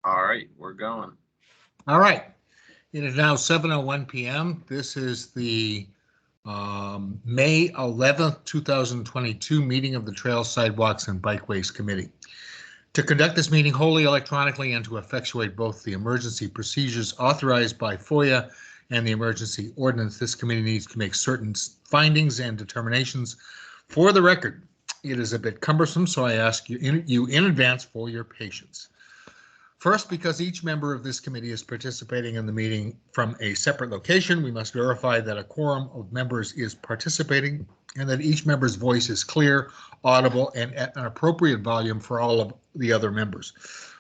All right, we're going. All right. It is now 7:01 p.m. This is the May 11th, 2022 meeting of the Trails, Sidewalks, and Bikeways Committee. To conduct this meeting wholly electronically and to effectuate both the emergency procedures authorized by FOIA and the emergency ordinance, this committee needs to make certain findings and determinations. For the record, it is a bit cumbersome, so I ask you in advance for your patience. First, because each member of this committee is participating in the meeting from a separate location, we must verify that a quorum of members is participating and that each member's voice is clear, audible, and at an appropriate volume for all of the other members.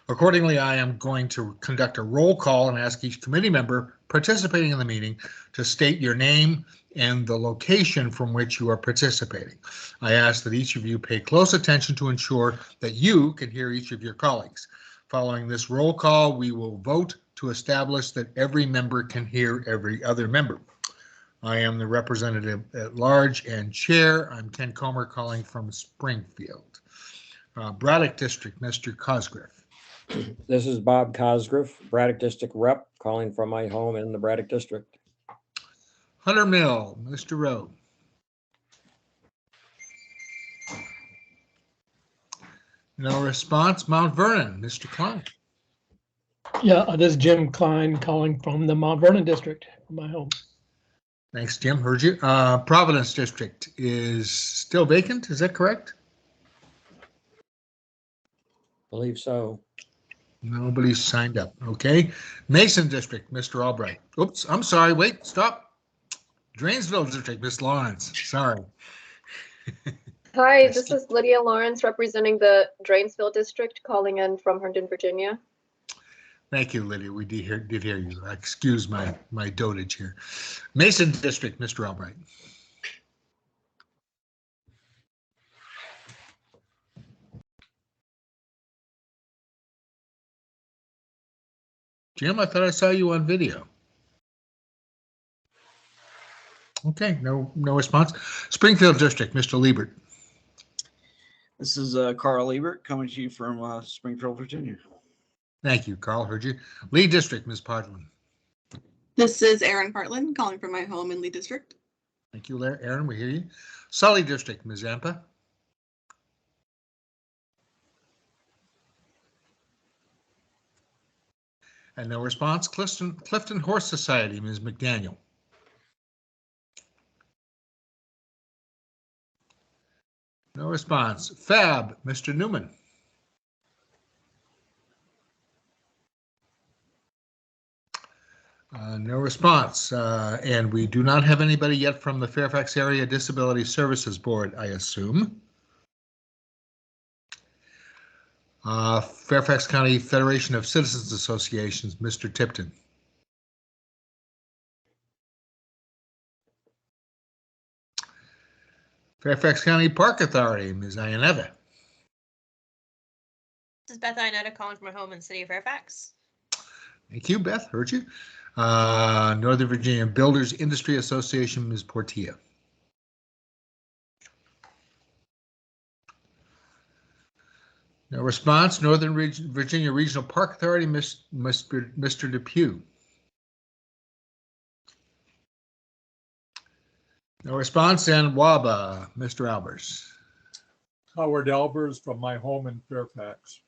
Accordingly, I am going to conduct a roll call and ask each committee member participating in the meeting to state your name and the location from which you are participating. I ask that each of you pay close attention to ensure that you can hear each of your colleagues. Following this roll call, we will vote to establish that every member can hear every other member. I am the representative at large and chair. I'm Ken Comer calling from Springfield. Braddock District, Mr. Cosgriff. This is Bob Cosgriff, Braddock District Rep, calling from my home in the Braddock District. Hunter Mill, Mr. Rowe. No response. Mount Vernon, Mr. Klein. Yeah, this is Jim Klein calling from the Mount Vernon district, from my home. Thanks, Jim. Heard you. Providence District is still vacant. Is that correct? Believe so. Nobody's signed up. Okay. Mason District, Mr. Albright. Oops, I'm sorry. Wait, stop. Drainsville District, Miss Lawrence. Sorry. Hi, this is Lydia Lawrence representing the Drainsville District, calling in from Herndon, Virginia. Thank you, Lydia. We did hear you. Excuse my dotage here. Mason District, Mr. Albright. Jim, I thought I saw you on video. Okay, no response. Springfield District, Mr. Liebert. This is Carl Liebert coming to you from Springfield, Virginia. Thank you, Carl. Heard you. Lee District, Ms. Podlin. This is Erin Partland calling from my home in Lee District. Thank you, Erin. We hear you. Sully District, Ms. Zampa. And no response. Clifton Horse Society, Ms. McDaniel. No response. Fab, Mr. Newman. No response. And we do not have anybody yet from the Fairfax Area Disability Services Board, I assume. Fairfax County Federation of Citizens Associations, Mr. Tipton. Fairfax County Park Authority, Ms. Iannetta. This is Beth Iannetta calling from my home in the city of Fairfax. Thank you, Beth. Heard you. Northern Virginia Builders Industry Association, Ms. Portilla. No response. Northern Virginia Regional Park Authority, Mr. Depew. No response. And WABA, Mr. Albers. Howard Albers from my home in Fairfax.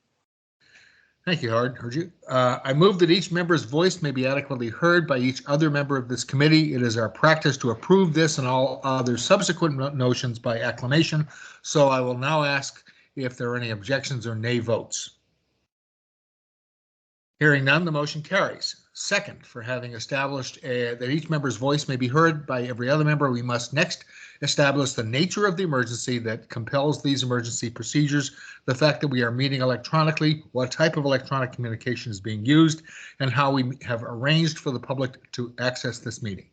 Thank you, Howard. Heard you. I move that each member's voice may be adequately heard by each other member of this committee. It is our practice to approve this and all other subsequent notions by acclamation. So I will now ask if there are any objections or nay votes. Hearing none, the motion carries. Second, for having established that each member's voice may be heard by every other member, we must next establish the nature of the emergency that compels these emergency procedures, the fact that we are meeting electronically, what type of electronic communication is being used, and how we have arranged for the public to access this meeting.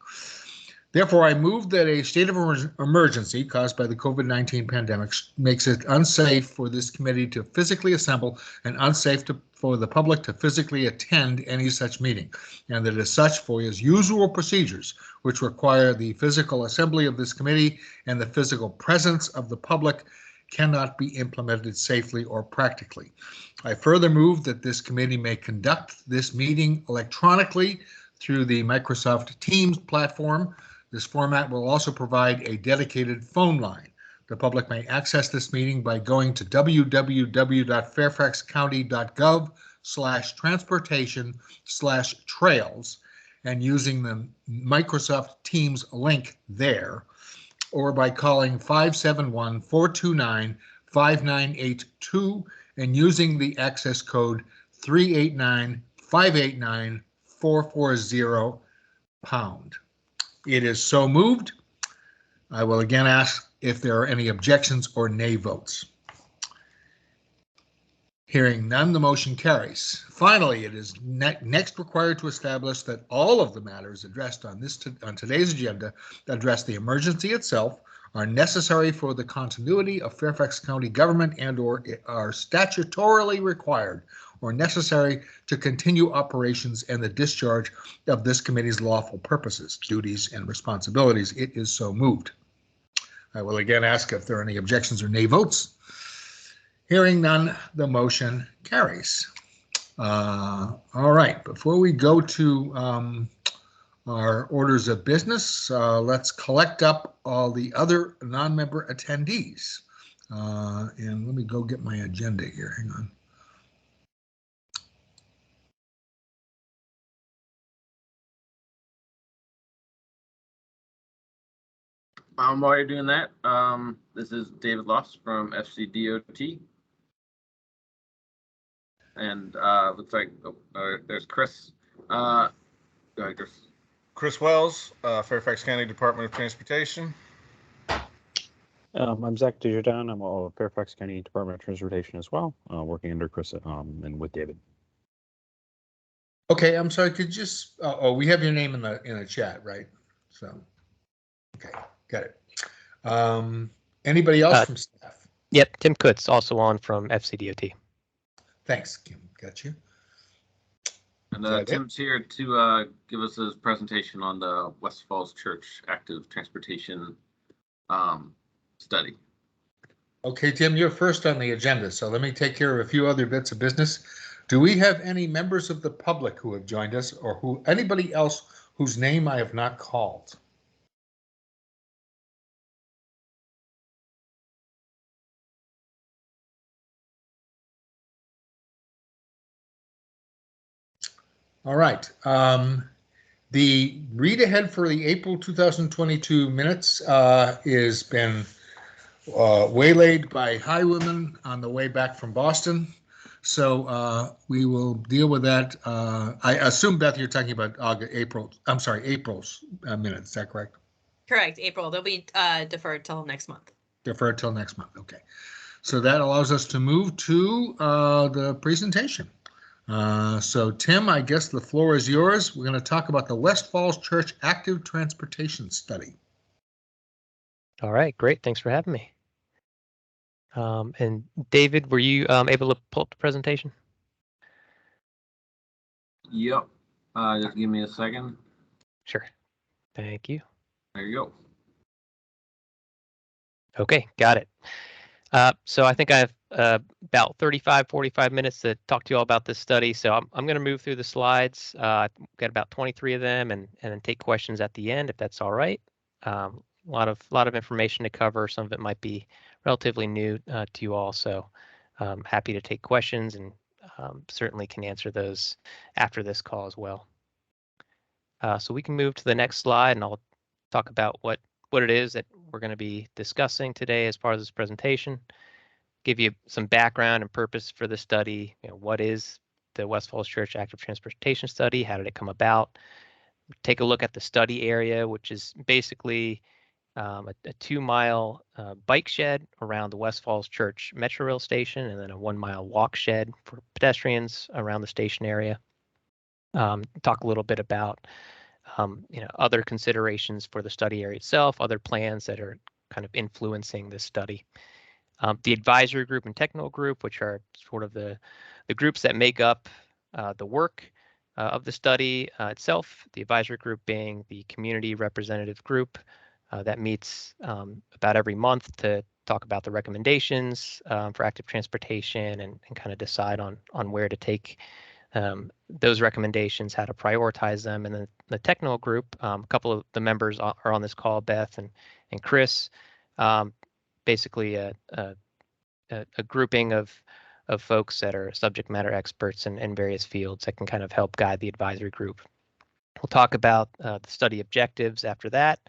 Therefore, I move that a state of emergency caused by the COVID-19 pandemic makes it unsafe for this committee to physically assemble and unsafe for the public to physically attend any such meeting, and that as such, for its usual procedures, which require the physical assembly of this committee and the physical presence of the public, cannot be implemented safely or practically. I further move that this committee may conduct this meeting electronically through the Microsoft Teams platform. This format will also provide a dedicated phone line. The public may access this meeting by going to www.fairfaxcounty.gov/transportation/trails and using the Microsoft Teams link there, or by calling 571-429-5982 and using the access code 389-589-440#. It is so moved. I will again ask if there are any objections or nay votes. Hearing none, the motion carries. Finally, it is next required to establish that all of the matters addressed on today's agenda address the emergency itself, are necessary for the continuity of Fairfax County government, and or are statutorily required or necessary to continue operations and the discharge of this committee's lawful purposes, duties, and responsibilities. It is so moved. I will again ask if there are any objections or nay votes. Hearing none, the motion carries. All right, before we go to our orders of business, let's collect up all the other non-member attendees. And let me go get my agenda here. Hang on. While you're doing that, this is David Loss from FCDOT. And looks like there's Chris. Go ahead, Chris. Chris Wells, Fairfax County Department of Transportation. I'm Zach Desjardins. I'm a Fairfax County Department of Transportation as well, working under Chris and with David. Okay, I'm sorry. Could you just? We have your name in the chat, right? So, okay, got it. Anybody else from staff? Yep, Tim Kutz, also on from FCDOT. Thanks, Kim. Got you. And Tim's here to give us his presentation on the West Falls Church Active Transportation study. Okay, Tim, you're first on the agenda, so let me take care of a few other bits of business. Do we have any members of the public who have joined us, or anybody else whose name I have not called? All right. The read ahead for the April 2022 minutes is been waylaid by highwaymen on the way back from Boston. So we will deal with that. I assume, Beth, you're talking about April's minutes. Is that correct? Correct, April. They'll be deferred till next month. Deferred till next month. Okay. So that allows us to move to the presentation. So Tim, I guess the floor is yours. We're going to talk about the West Falls Church Active Transportation Study. All right, great. Thanks for having me. And David, were you able to pull up the presentation? Yep. Just give me a second. Sure. Thank you. There you go. Okay, got it. So I think I have about 45 minutes to talk to you all about this study. So I'm going to move through the slides. I've got about 23 of them, and then take questions at the end if that's all right. A lot of information to cover. Some of it might be relatively new to you all, so happy to take questions, and certainly can answer those after this call as well. So we can move to the next slide, and I'll talk about what it is that we're going to be discussing today as part of this presentation. Give you some background and purpose for the study. What is the West Falls Church Active Transportation Study? How did it come about? Take a look at the study area, which is basically a 2-mile bike shed around the West Falls Church Metro Rail station, and then a 1-mile walk shed for pedestrians around the station area. Talk a little bit about other considerations for the study area itself, other plans that are kind of influencing this study. The advisory group and technical group, which are sort of the groups that make up the work of the study itself. The advisory group being the community representative group that meets about every month to talk about the recommendations for active transportation and kind of decide on where to take those recommendations, how to prioritize them. And then the technical group, a couple of the members are on this call, Beth and Chris, basically a grouping of folks that are subject matter experts in various fields that can kind of help guide the advisory group. We'll talk about the study objectives after that,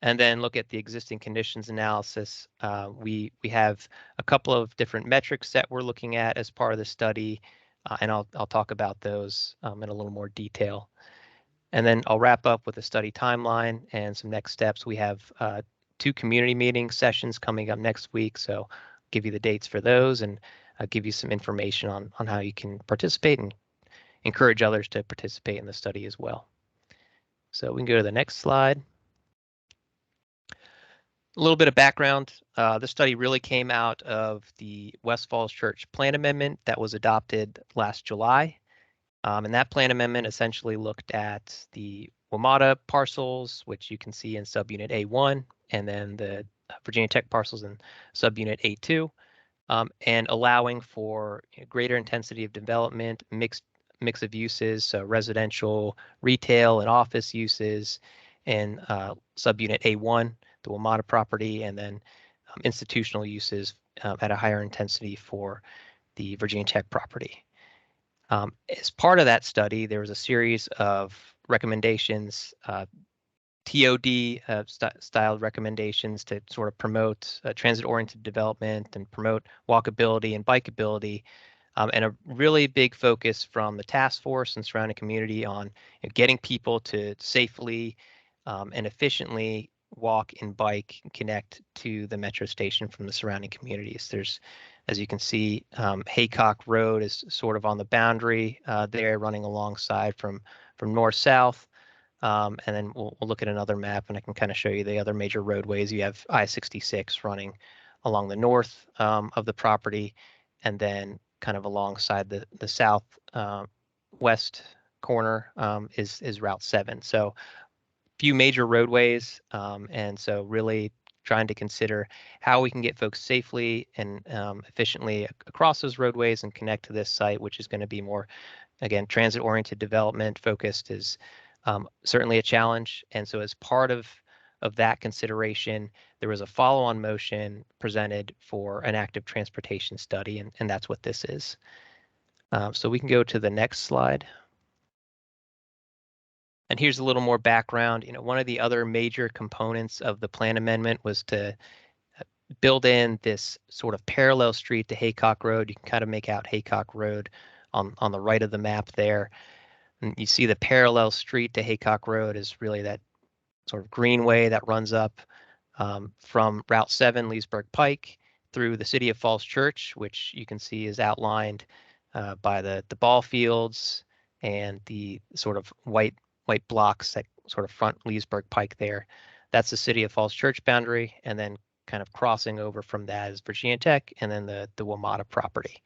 and then look at the existing conditions analysis. We have a couple of different metrics that we're looking at as part of the study, and I'll talk about those in a little more detail. And then I'll wrap up with a study timeline and some next steps. We have 2 community meeting sessions coming up next week, so I'll give you the dates for those and give you some information on how you can participate and encourage others to participate in the study as well. So we can go to the next slide. A little bit of background. The study really came out of the West Falls Church Plan Amendment that was adopted last July. And that plan amendment essentially looked at the WMATA parcels, which you can see in subunit A1, and then the Virginia Tech parcels in subunit A2, and allowing for greater intensity of development, mix of uses, so residential, retail, and office uses in subunit A1, the WMATA property, and then institutional uses at a higher intensity for the Virginia Tech property. As part of that study, there was a series of recommendations, TOD style recommendations to sort of promote transit-oriented development and promote walkability and bikeability, and a really big focus from the task force and surrounding community on getting people to safely and efficiently walk and bike and connect to the metro station from the surrounding communities. There's, as you can see, Haycock Road is sort of on the boundary there, running alongside from north-south. And then we'll look at another map and I can kind of show you the other major roadways. You have I-66 running along the north of the property, and then kind of alongside the south west corner is Route 7. So few major roadways, and so really trying to consider how we can get folks safely and efficiently across those roadways and connect to this site, which is going to be more, again, transit-oriented development focused, is certainly a challenge. And so as part of that consideration, there was a follow-on motion presented for an active transportation study, and that's what this is. So we can go to the next slide. And here's a little more background. One of the other major components of the plan amendment was to build in this sort of parallel street to Haycock Road. You can kind of make out Haycock Road on the right of the map there. And you see the parallel street to Haycock Road is really that sort of greenway that runs up from Route 7, Leesburg Pike, through the city of Falls Church, which you can see is outlined by the ball fields and the sort of white blocks that sort of front Leesburg Pike there. That's the city of Falls Church boundary, and then kind of crossing over from that is Virginia Tech, and then the WMATA property.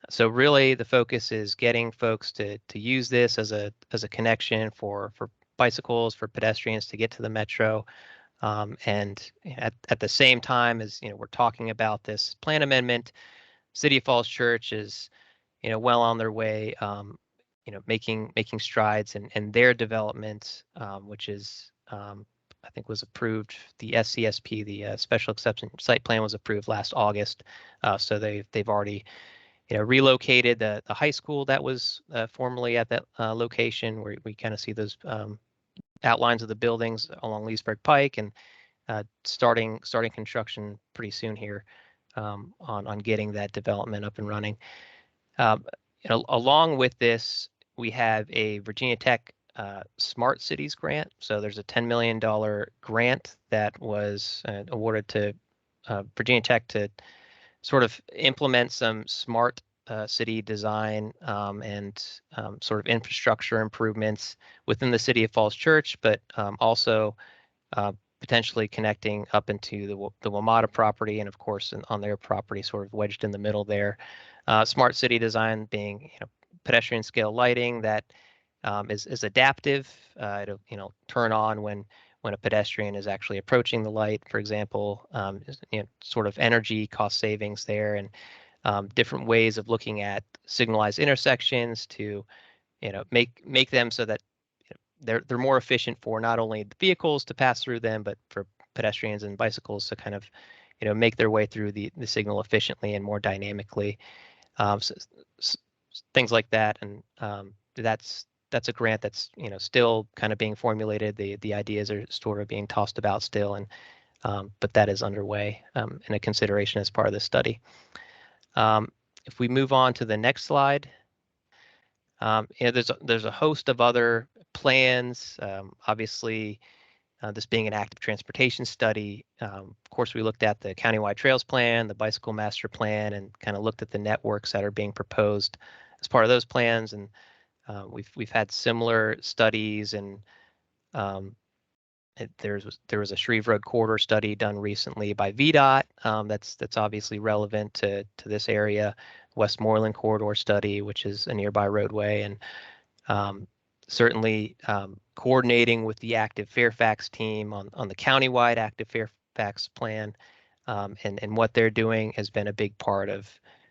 So really the focus is getting folks to use this as a connection for bicycles, for pedestrians to get to the metro. And at the same time as we're talking about this plan amendment, City of Falls Church is well on their way making strides in their development, which is I think was approved. The SCSP, the Special Exception Site Plan, was approved last August. So they've already relocated the high school that was formerly at that location, where we kind of see those outlines of the buildings along Leesburg Pike, and starting construction pretty soon here on getting that development up and running. Along with this, we have a Virginia Tech Smart Cities grant. So there's a $10 million grant that was awarded to Virginia Tech to sort of implement some smart city design and sort of infrastructure improvements within the city of Falls Church, but also potentially connecting up into the WMATA property and of course on their property, sort of wedged in the middle there. Smart city design being pedestrian scale lighting that is adaptive. It'll turn on when a pedestrian is actually approaching the light, for example. Sort of energy cost savings there, and different ways of looking at signalized intersections to make them so that they're more efficient for not only the vehicles to pass through them, but for pedestrians and bicycles to kind of make their way through the signal efficiently and more dynamically. So things like that, and that's a grant that's still kind of being formulated. The ideas are sort of being tossed about still, and but that is underway and a consideration as part of the study. If we move on to the next slide, there's a host of other plans. Obviously, this being an active transportation study, of course, we looked at the countywide trails plan, the bicycle master plan, and kind of looked at the networks that are being proposed as part of those plans. And we've had similar studies, and there was a Shreve Road corridor study done recently by VDOT that's obviously relevant to this area. Westmoreland corridor study, which is a nearby roadway, and certainly coordinating with the active Fairfax team on the countywide active Fairfax plan, and what they're doing has been a big part of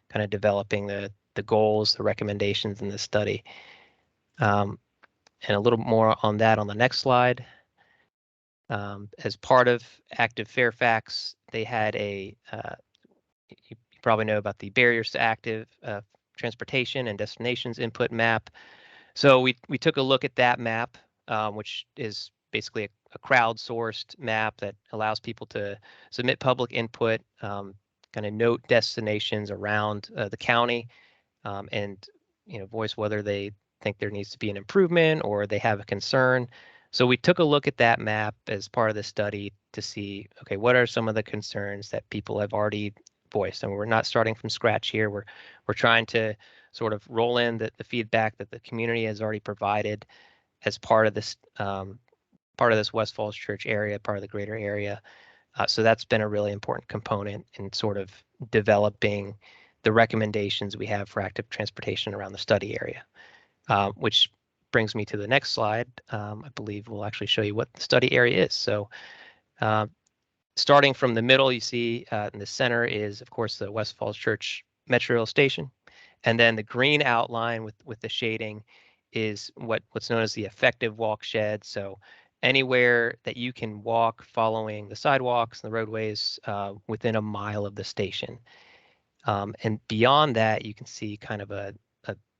kind of developing the goals, the recommendations in the study. And a little more on that on the next slide. As part of active Fairfax, they had you probably know about the barriers to active transportation and destinations input map. So we took a look at that map, which is basically a crowdsourced map that allows people to submit public input, kind of note destinations around the county, and voice whether they think there needs to be an improvement or they have a concern. So we took a look at that map as part of the study to see, okay, what are some of the concerns that people have already voiced? And we're not starting from scratch here. We're trying to sort of roll in the feedback that the community has already provided as part of this West Falls Church area, part of the greater area. So that's been a really important component in sort of developing the recommendations we have for active transportation around the study area, which brings me to the next slide. I believe we'll actually show you what the study area is. So starting from the middle, you see in the center is, of course, the West Falls Church Metro Rail Station. And then the green outline with the shading is what's known as the effective walk shed. So anywhere that you can walk following the sidewalks and the roadways within a mile of the station. And beyond that, you can see kind of a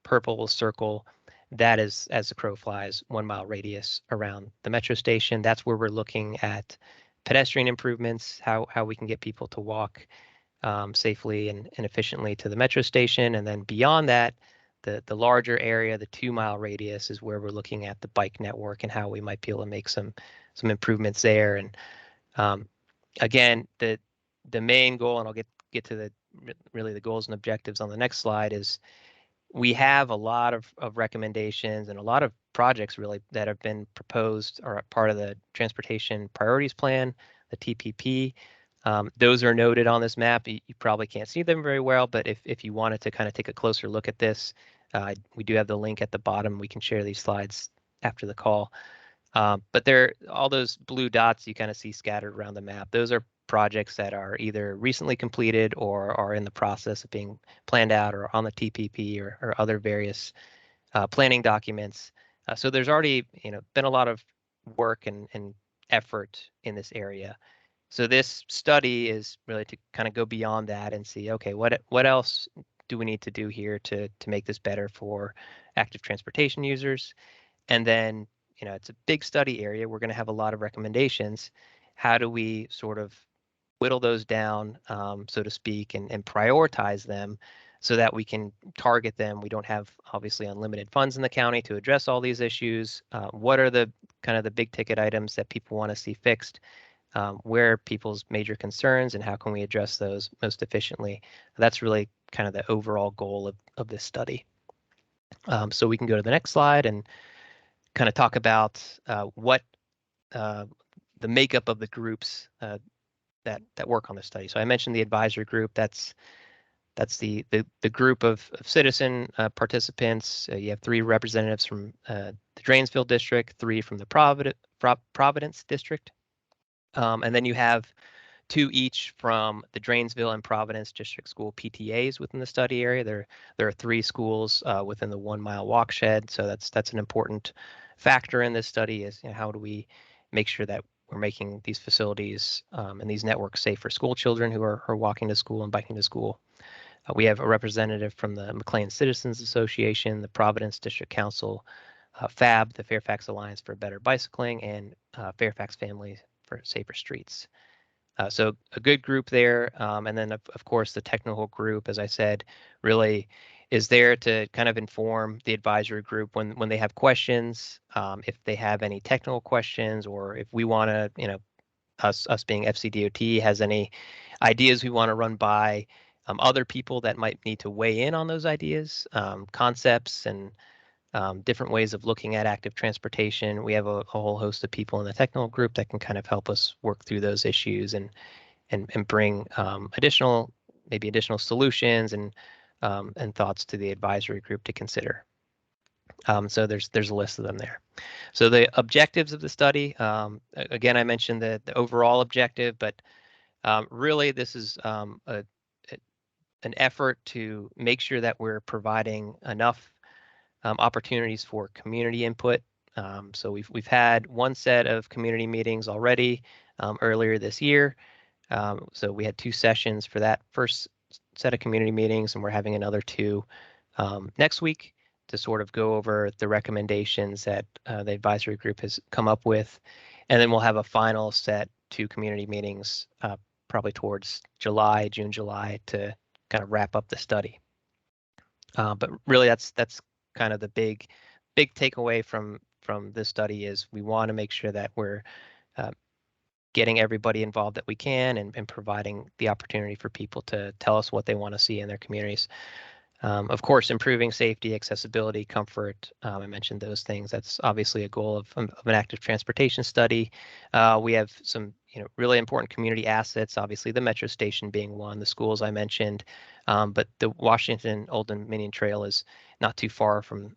purple circle that is, as the crow flies, 1 mile radius around the metro station. That's where we're looking at pedestrian improvements, how we can get people to walk safely and efficiently to the metro station. And then beyond that, the larger area, the 2 mile radius, is where we're looking at the bike network and how we might be able to make some improvements there. And again, the main goal, and I'll get to the goals and objectives on the next slide, is we have a lot of recommendations and a lot of projects really that have been proposed or part of the Transportation Priorities Plan, the TPP. Those are noted on this map. You probably can't see them very well, but if you wanted to kind of take a closer look at this, we do have the link at the bottom. We can share these slides after the call. But all those blue dots you kind of see scattered around the map. Those are projects that are either recently completed or are in the process of being planned out or on the TPP or other various planning documents. So there's already been a lot of work and effort in this area. So this study is really to kind of go beyond that and see, okay, what else do we need to do here to make this better for active transportation users? And then, it's a big study area. We're going to have a lot of recommendations. How do we sort of whittle those down, so to speak, and prioritize them so that we can target them? We don't have obviously unlimited funds in the county to address all these issues. What are the kind of the big ticket items that people want to see fixed? where are people's major concerns and how can we address those most efficiently. That's really kind of the overall goal of this study. So we can go to the next slide and kind of talk about what the makeup of the groups that work on the study. So I mentioned the advisory group. That's the group of citizen participants. You have 3 representatives from the Drainsville district, 3 from the Providence district, and then you have 2 each from the Drainsville and Providence district school PTAs within the study area. There are 3 schools within the 1 mile watershed. So that's an important factor in this study is, you know, how do we make sure that we're making these facilities and these networks safe for school children who are walking to school and biking to school. We have a representative from the McLean Citizens Association, the Providence District Council, FAB, the Fairfax Alliance for Better Bicycling, and Fairfax Families for Safer Streets. So a good group there. And then, of course, the technical group, as I said, really is there to kind of inform the advisory group when they have questions, if they have any technical questions, or if we want to, you know, us being FCDOT has any ideas we want to run by other people that might need to weigh in on those ideas, concepts, and different ways of looking at active transportation. We have a whole host of people in the technical group that can kind of help us work through those issues and bring additional solutions and thoughts to the advisory group to consider. So there's a list of them there. So the objectives of the study, again, I mentioned the overall objective, but really this is an effort to make sure that we're providing enough opportunities for community input. So we've had 1 set of community meetings already earlier this year. So we had 2 sessions for that first set of community meetings, and we're having another 2 next week to sort of go over the recommendations that the advisory group has come up with. And then we'll have a final set 2 community meetings probably towards June, July to kind of wrap up the study. But really that's kind of the big takeaway from this study is we want to make sure that we're getting everybody involved that we can and providing the opportunity for people to tell us what they want to see in their communities. Of course, improving safety, accessibility, comfort. I mentioned those things. That's obviously a goal of an active transportation study. We have some, you know, really important community assets. Obviously, the metro station being one. The schools I mentioned, but the Washington Old Dominion Trail is not too far from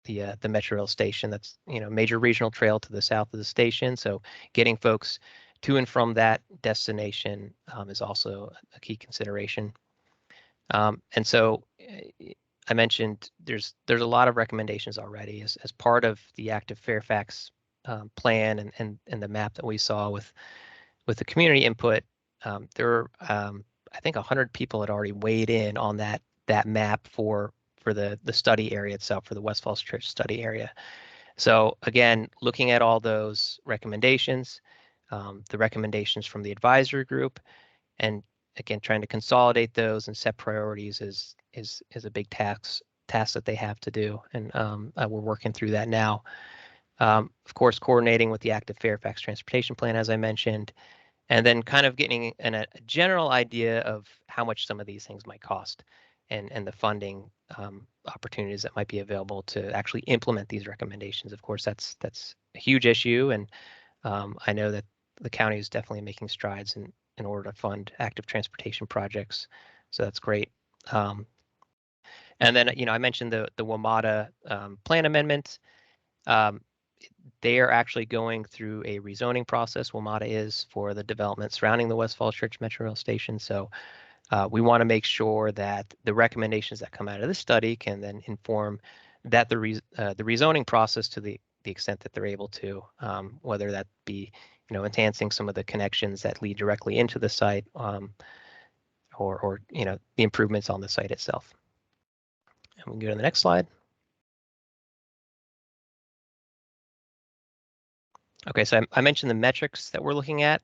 the Metro Rail station. That's, you know, major regional trail to the south of the station. So getting folks to and from that destination is also a key consideration. And so I mentioned there's a lot of recommendations already as part of the active Fairfax plan and the map that we saw with the community input. There were I think 100 people had already weighed in on that map for the study area itself, for the West Falls Church study area. So again, looking at all those recommendations, the recommendations from the advisory group, and again, trying to consolidate those and set priorities is a big task that they have to do, and we're working through that now. Of course, coordinating with the active Fairfax transportation plan, as I mentioned, and then kind of getting a general idea of how much some of these things might cost, and the funding opportunities that might be available to actually implement these recommendations. Of course, that's a huge issue, and I know that the county is definitely making strides in order to fund active transportation projects. So that's great. And then, you know, I mentioned the WMATA plan amendment. They are actually going through a rezoning process. WMATA is for the development surrounding the West Falls Church Metro Rail Station. So we want to make sure that the recommendations that come out of this study can then inform that the rezoning process to the extent that they're able to, whether that be, you know, enhancing some of the connections that lead directly into the site, or you know, the improvements on the site itself. And we can go to the next slide. Okay, so I mentioned the metrics that we're looking at.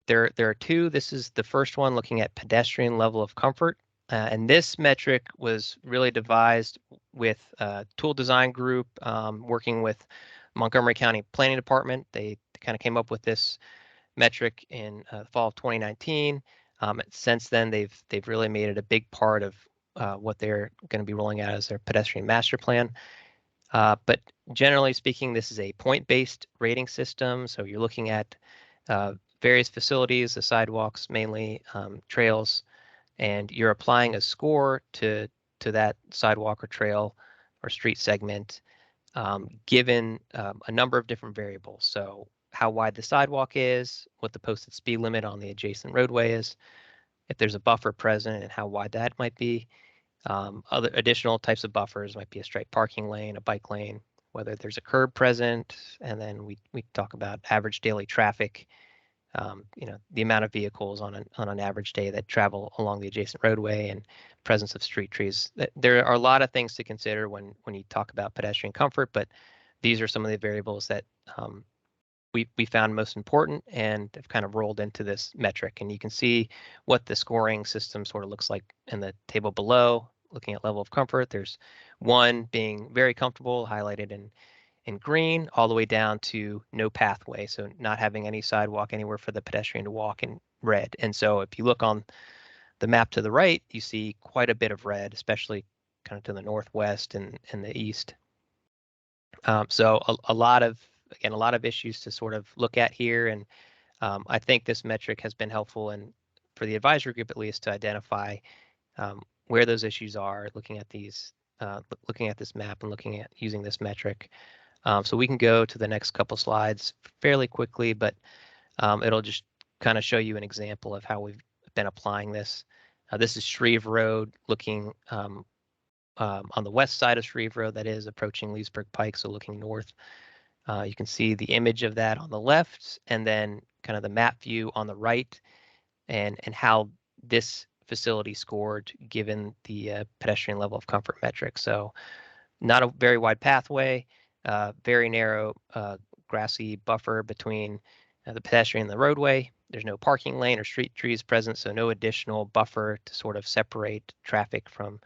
There are 2. This is the first one, looking at pedestrian level of comfort. And this metric was really devised with Tool Design Group, working with Montgomery County Planning Department. They kind of came up with this metric in fall of 2019. Since then, they've really made it a big part of what they're going to be rolling out as their pedestrian master plan. But generally speaking, this is a point-based rating system. So you're looking at various facilities, the sidewalks, mainly trails, and you're applying a score to that sidewalk or trail or street segment, given a number of different variables. So how wide the sidewalk is, what the posted speed limit on the adjacent roadway is, if there's a buffer present and how wide that might be. Other additional types of buffers might be a straight parking lane, a bike lane, whether there's a curb present, and then we talk about average daily traffic, the amount of vehicles on an average day that travel along the adjacent roadway, and presence of street trees. There are a lot of things to consider when you talk about pedestrian comfort, but these are some of the variables that we found most important and have kind of rolled into this metric. And you can see what the scoring system sort of looks like in the table below, looking at level of comfort. There's 1 being very comfortable, highlighted in green, all the way down to no pathway, so not having any sidewalk anywhere for the pedestrian to walk, in red. And so if you look on the map to the right, you see quite a bit of red, especially kind of to the northwest and the east. So a lot of issues to sort of look at here. And I think this metric has been helpful, and for the advisory group at least, to identify where those issues are, looking at these, looking at this map and looking at using this metric. So we can go to the next couple slides fairly quickly, but it'll just kind of show you an example of how we've been applying this. This is Shreve Road, looking on the west side of Shreve Road, that is, approaching Leesburg Pike, so looking north. You can see the image of that on the left, and then kind of the map view on the right, and how this facility scored given the pedestrian level of comfort metric. So not a very wide pathway, very narrow grassy buffer between the pedestrian and the roadway. There's no parking lane or street trees present, so no additional buffer to sort of separate traffic from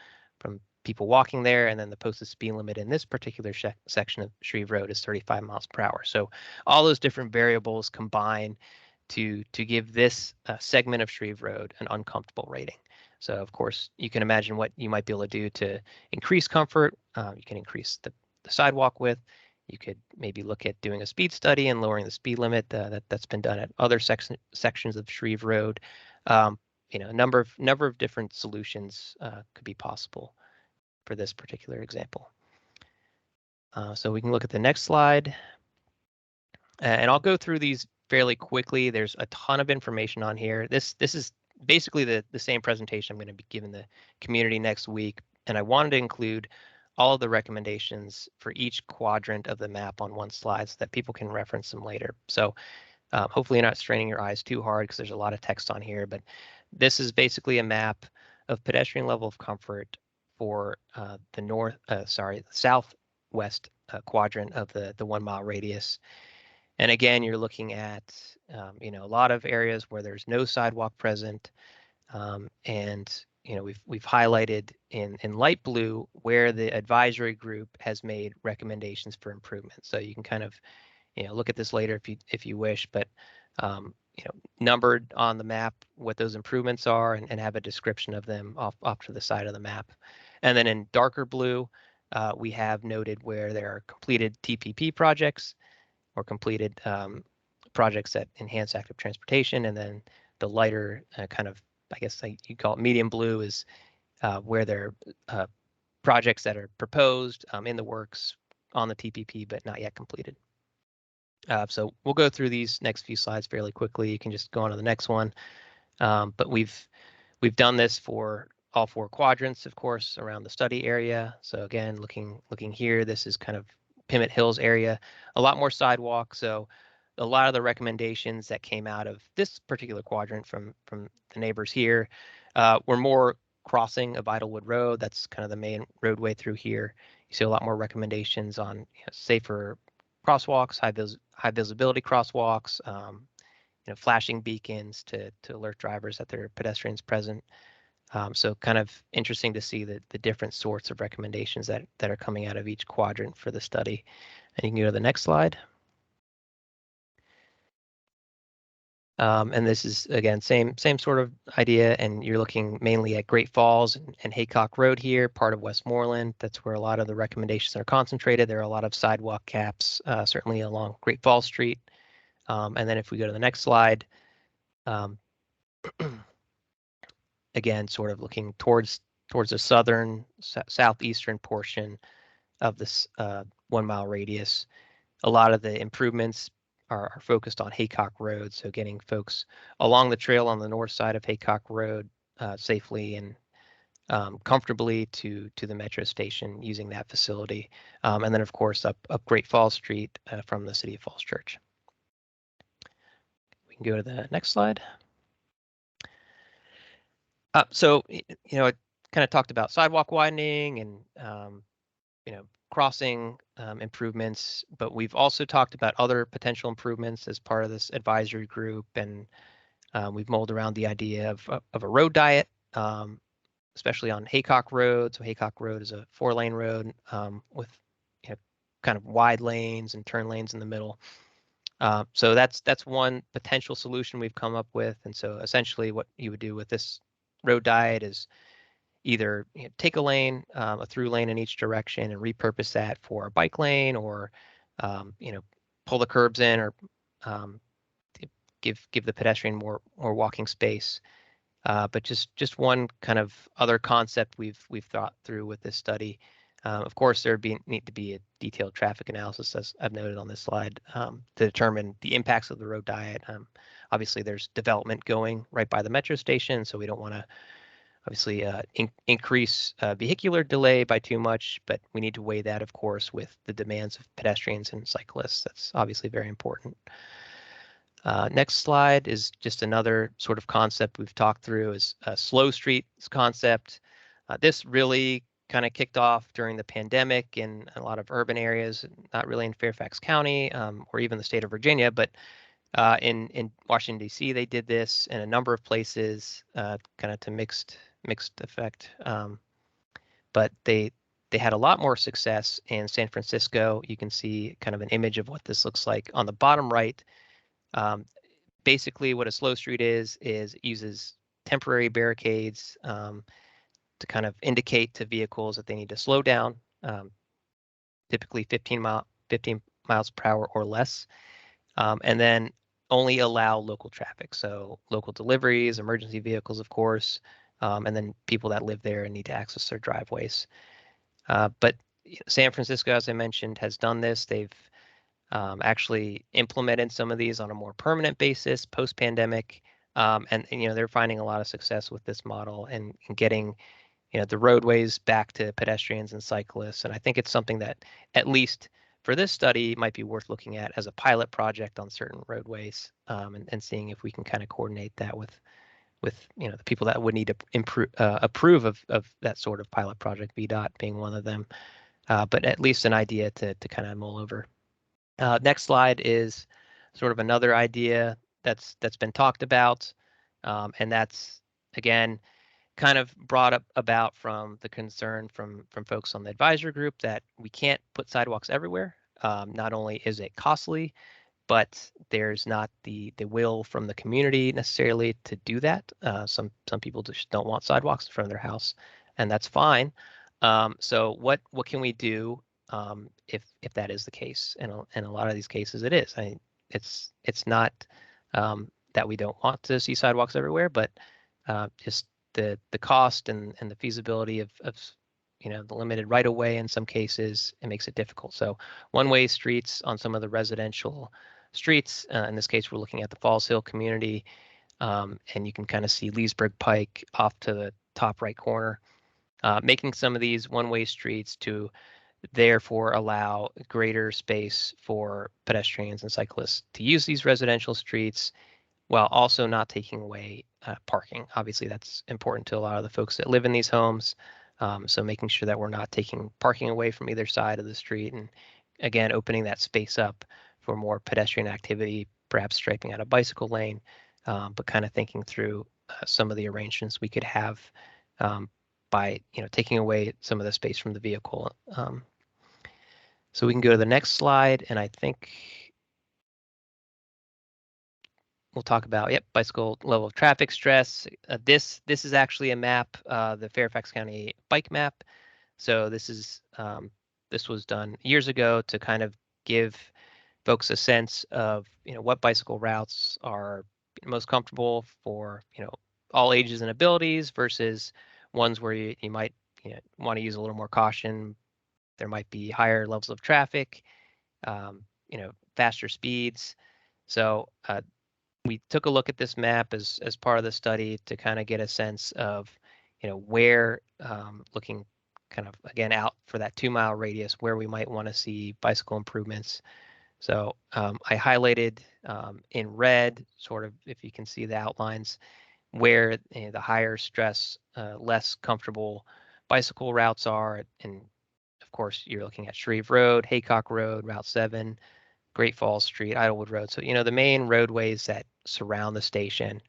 people walking there. And then the posted speed limit in this particular section of Shreve Road is 35 miles per hour. So all those different variables combine to give this segment of Shreve Road an uncomfortable rating. So of course, you can imagine what you might be able to do to increase comfort. You can increase the sidewalk width. You could maybe look at doing a speed study and lowering the speed limit. That's been done at other sections of Shreve Road. A number of different solutions could be possible for this particular example. So we can look at the next slide, and I'll go through these fairly quickly. There's a ton of information on here. This is basically the same presentation I'm going to be giving the community next week, and I wanted to include all of the recommendations for each quadrant of the map on one slide so that people can reference them later. So hopefully you're not straining your eyes too hard because there's a lot of text on here, but this is basically a map of pedestrian level of comfort for the southwest quadrant of the 1 mile radius. And again, you're looking at a lot of areas where there's no sidewalk present, and we've highlighted in light blue where the advisory group has made recommendations for improvement. So you can kind of look at this later if you wish, but numbered on the map what those improvements are, and have a description of them off to the side of the map. And then in darker blue, we have noted where there are completed TPP projects or completed projects that enhance active transportation. And then the lighter kind of, I guess you call it medium blue, is where there are projects that are proposed, in the works, on the TPP, but not yet completed. So we'll go through these next few slides fairly quickly. You can just go on to the next one. But we've done this for all 4 quadrants, of course, around the study area. So again, looking here, this is kind of Pimmet Hills area, a lot more sidewalk. So a lot of the recommendations that came out of this particular quadrant from the neighbors here were more crossing of Idlewood Road. That's kind of the main roadway through here. You see a lot more recommendations on safer crosswalks, high visibility crosswalks, flashing beacons to alert drivers that there are pedestrians present. So kind of interesting to see the different sorts of recommendations that are coming out of each quadrant for the study. And you can go to the next slide. And this is, again, same sort of idea, and you're looking mainly at Great Falls and Haycock Road here, part of Westmoreland. That's where a lot of the recommendations are concentrated. There are a lot of sidewalk caps, certainly along Great Falls Street. And then if we go to the next slide, again, sort of looking towards the southern, southeastern portion of this 1 mile radius. A lot of the improvements are focused on Haycock Road, so getting folks along the trail on the north side of Haycock Road safely and comfortably to the metro station using that facility. And then, of course, up Great Falls Street from the City of Falls Church. We can go to the next slide. So, I kind of talked about sidewalk widening and, crossing improvements, but we've also talked about other potential improvements as part of this advisory group, and we've mulled around the idea of a road diet, especially on Haycock Road. So Haycock Road is a 4-lane road with kind of wide lanes and turn lanes in the middle. So that's one potential solution we've come up with. And so essentially what you would do with this road diet is either take a lane, a through lane in each direction, and repurpose that for a bike lane, or pull the curbs in, or give the pedestrian more walking space. But just one kind of other concept we've thought through with this study. Of course, there need to be a detailed traffic analysis, as I've noted on this slide, to determine the impacts of the road diet. Obviously, there's development going right by the metro station, so we don't want to obviously increase vehicular delay by too much, but we need to weigh that, of course, with the demands of pedestrians and cyclists. That's obviously very important. Next slide is just another sort of concept we've talked through, is a slow streets concept. This really kind of kicked off during the pandemic in a lot of urban areas, not really in Fairfax County or even the state of Virginia, but in Washington, D.C., they did this in a number of places, kind of to mixed effect. But they had a lot more success in San Francisco. You can see kind of an image of what this looks like on the bottom right. Basically, what a slow street is it uses temporary barricades to kind of indicate to vehicles that they need to slow down, typically 15 miles per hour or less, and then only allow local traffic. So local deliveries, emergency vehicles, of course, and then people that live there and need to access their driveways. But San Francisco, as I mentioned, has done this. They've actually implemented some of these on a more permanent basis post-pandemic, and they're finding a lot of success with this model and getting the roadways back to pedestrians and cyclists. And I think it's something that, at least for this study, might be worth looking at as a pilot project on certain roadways, and seeing if we can kind of coordinate that with the people that would need to approve of that sort of pilot project, VDOT being one of them. But at least an idea to kind of mull over. Next slide is sort of another idea that's been talked about, and that's, again, kind of brought up about from the concern from folks on the advisory group that we can't put sidewalks everywhere. Not only is it costly, but there's not the will from the community necessarily to do that. Some people just don't want sidewalks in front of their house, and that's fine. So what can we do if that is the case? And in a lot of these cases, it is. It's not that we don't want to see sidewalks everywhere, but just the cost and the feasibility of the limited right of way in some cases, it makes it difficult. So one-way streets on some of the residential streets, in this case, we're looking at the Falls Hill community, and you can kind of see Leesburg Pike off to the top right corner, making some of these one-way streets to therefore allow greater space for pedestrians and cyclists to use these residential streets, while also not taking away parking. Obviously, that's important to a lot of the folks that live in these homes. So making sure that we're not taking parking away from either side of the street, and again, opening that space up for more pedestrian activity, perhaps striping out a bicycle lane, but kind of thinking through some of the arrangements we could have by taking away some of the space from the vehicle. So we can go to the next slide, and I think we'll talk about, yep, bicycle level of traffic stress. This is actually a map, the Fairfax County bike map. So this was done years ago to kind of give folks a sense of, what bicycle routes are most comfortable for, all ages and abilities versus ones where you might, want to use a little more caution. There might be higher levels of traffic, faster speeds. So we took a look at this map as part of the study to kind of get a sense of, where, looking kind of again out for that 2-mile radius, where we might want to see bicycle improvements. So I highlighted in red, sort of, if you can see the outlines, where the higher stress, less comfortable bicycle routes are. And of course, you're looking at Shreve Road, Haycock Road, Route 7, Great Falls Street, Idlewood Road. So, the main roadways that surround the station.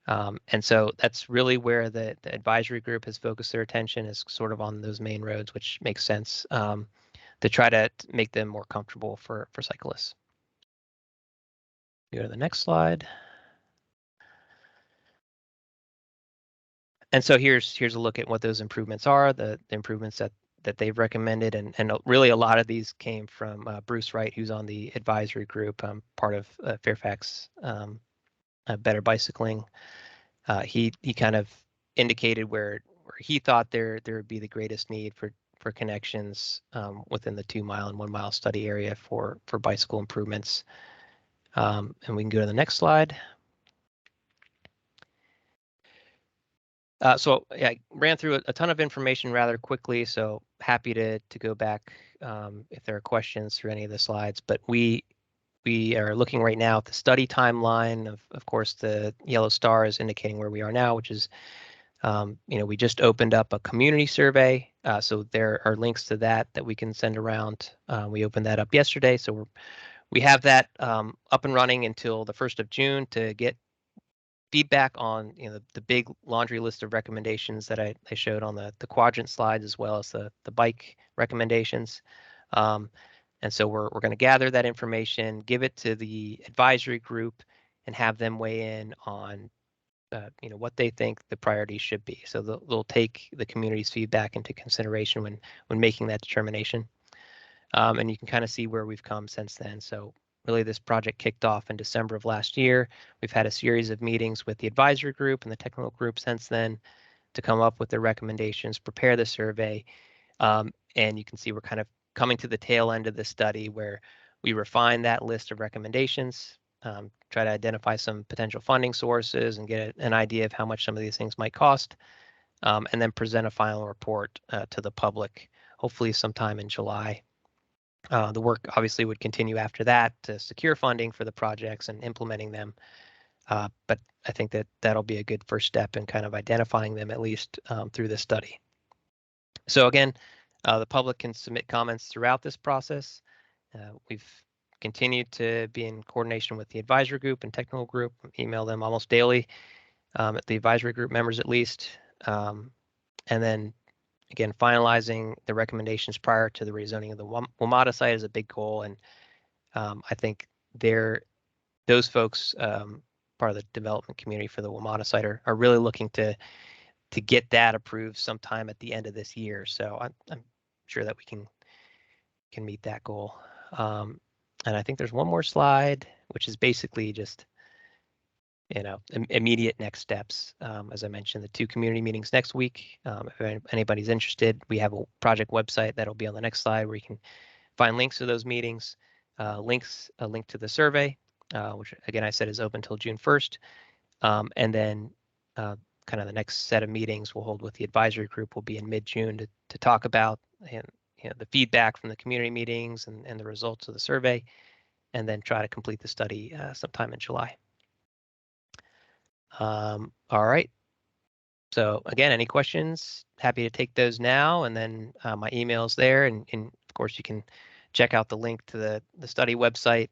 And so that's really where the advisory group has focused their attention, is sort of on those main roads, which makes sense to try to make them more comfortable for cyclists. Go to the next slide. And so here's a look at what those improvements are, the improvements that they've recommended, and really a lot of these came from Bruce Wright, who's on the advisory group, part of Fairfax Better Bicycling. He kind of indicated where he thought there would be the greatest need for connections within the 2-mile and 1-mile study area for bicycle improvements. And we can go to the next slide. So yeah, I ran through a ton of information rather quickly, so happy to go back if there are questions through any of the slides. But we are looking right now at the study timeline. Of course, the yellow star is indicating where we are now, which is, we just opened up a community survey. So there are links to that we can send around. We opened that up yesterday, so we have that up and running until the 1st of June to get feedback on the big laundry list of recommendations that I showed on the quadrant slides, as well as the bike recommendations. And so we're going to gather that information, give it to the advisory group, and have them weigh in on what they think the priorities should be. So they'll take the community's feedback into consideration when making that determination. And you can kind of see where we've come since then. So really, this project kicked off in December of last year. We've had a series of meetings with the advisory group and the technical group since then to come up with their recommendations, prepare the survey. And you can see we're kind of coming to the tail end of the study where we refine that list of recommendations, try to identify some potential funding sources and get an idea of how much some of these things might cost, and then present a final report to the public, hopefully sometime in July. The work obviously would continue after that to secure funding for the projects and implementing them. But I think that'll be a good first step in kind of identifying them, at least through this study. So again, the public can submit comments throughout this process. We've continued to be in coordination with the advisory group and technical group, email them almost daily, at the advisory group members at least. And then again, finalizing the recommendations prior to the rezoning of the WMATA site is a big goal, and I think those folks, part of the development community for the WMATA site, are really looking to get that approved sometime at the end of this year. So I'm sure that we can meet that goal. And I think there's one more slide, which is basically just immediate next steps. As I mentioned, the 2 community meetings next week. If anybody's interested, we have a project website that'll be on the next slide where you can find links to those meetings, a link to the survey, which again I said is open until June 1st. And then kind of the next set of meetings we'll hold with the advisory group will be in mid-June to talk about the feedback from the community meetings and the results of the survey, and then try to complete the study sometime in July. All right. So again, any questions? Happy to take those now, and then my email's there, and of course you can check out the link to the study website.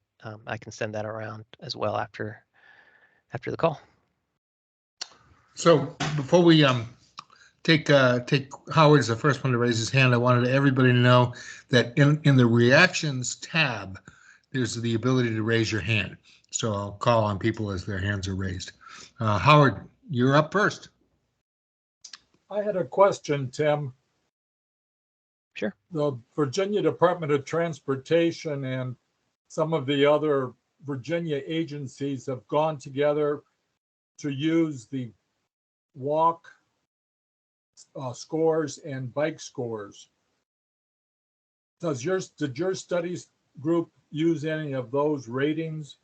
I can send that around as well after the call. So before we take Howard as the first one to raise his hand, I wanted everybody to know that in the reactions tab, there's the ability to raise your hand. So I'll call on people as their hands are raised. Howard, you're up first. I had a question, Tim. Sure. The Virginia Department of Transportation and some of the other Virginia agencies have gone together to use the walk scores and bike scores. Did your studies group use any of those ratings?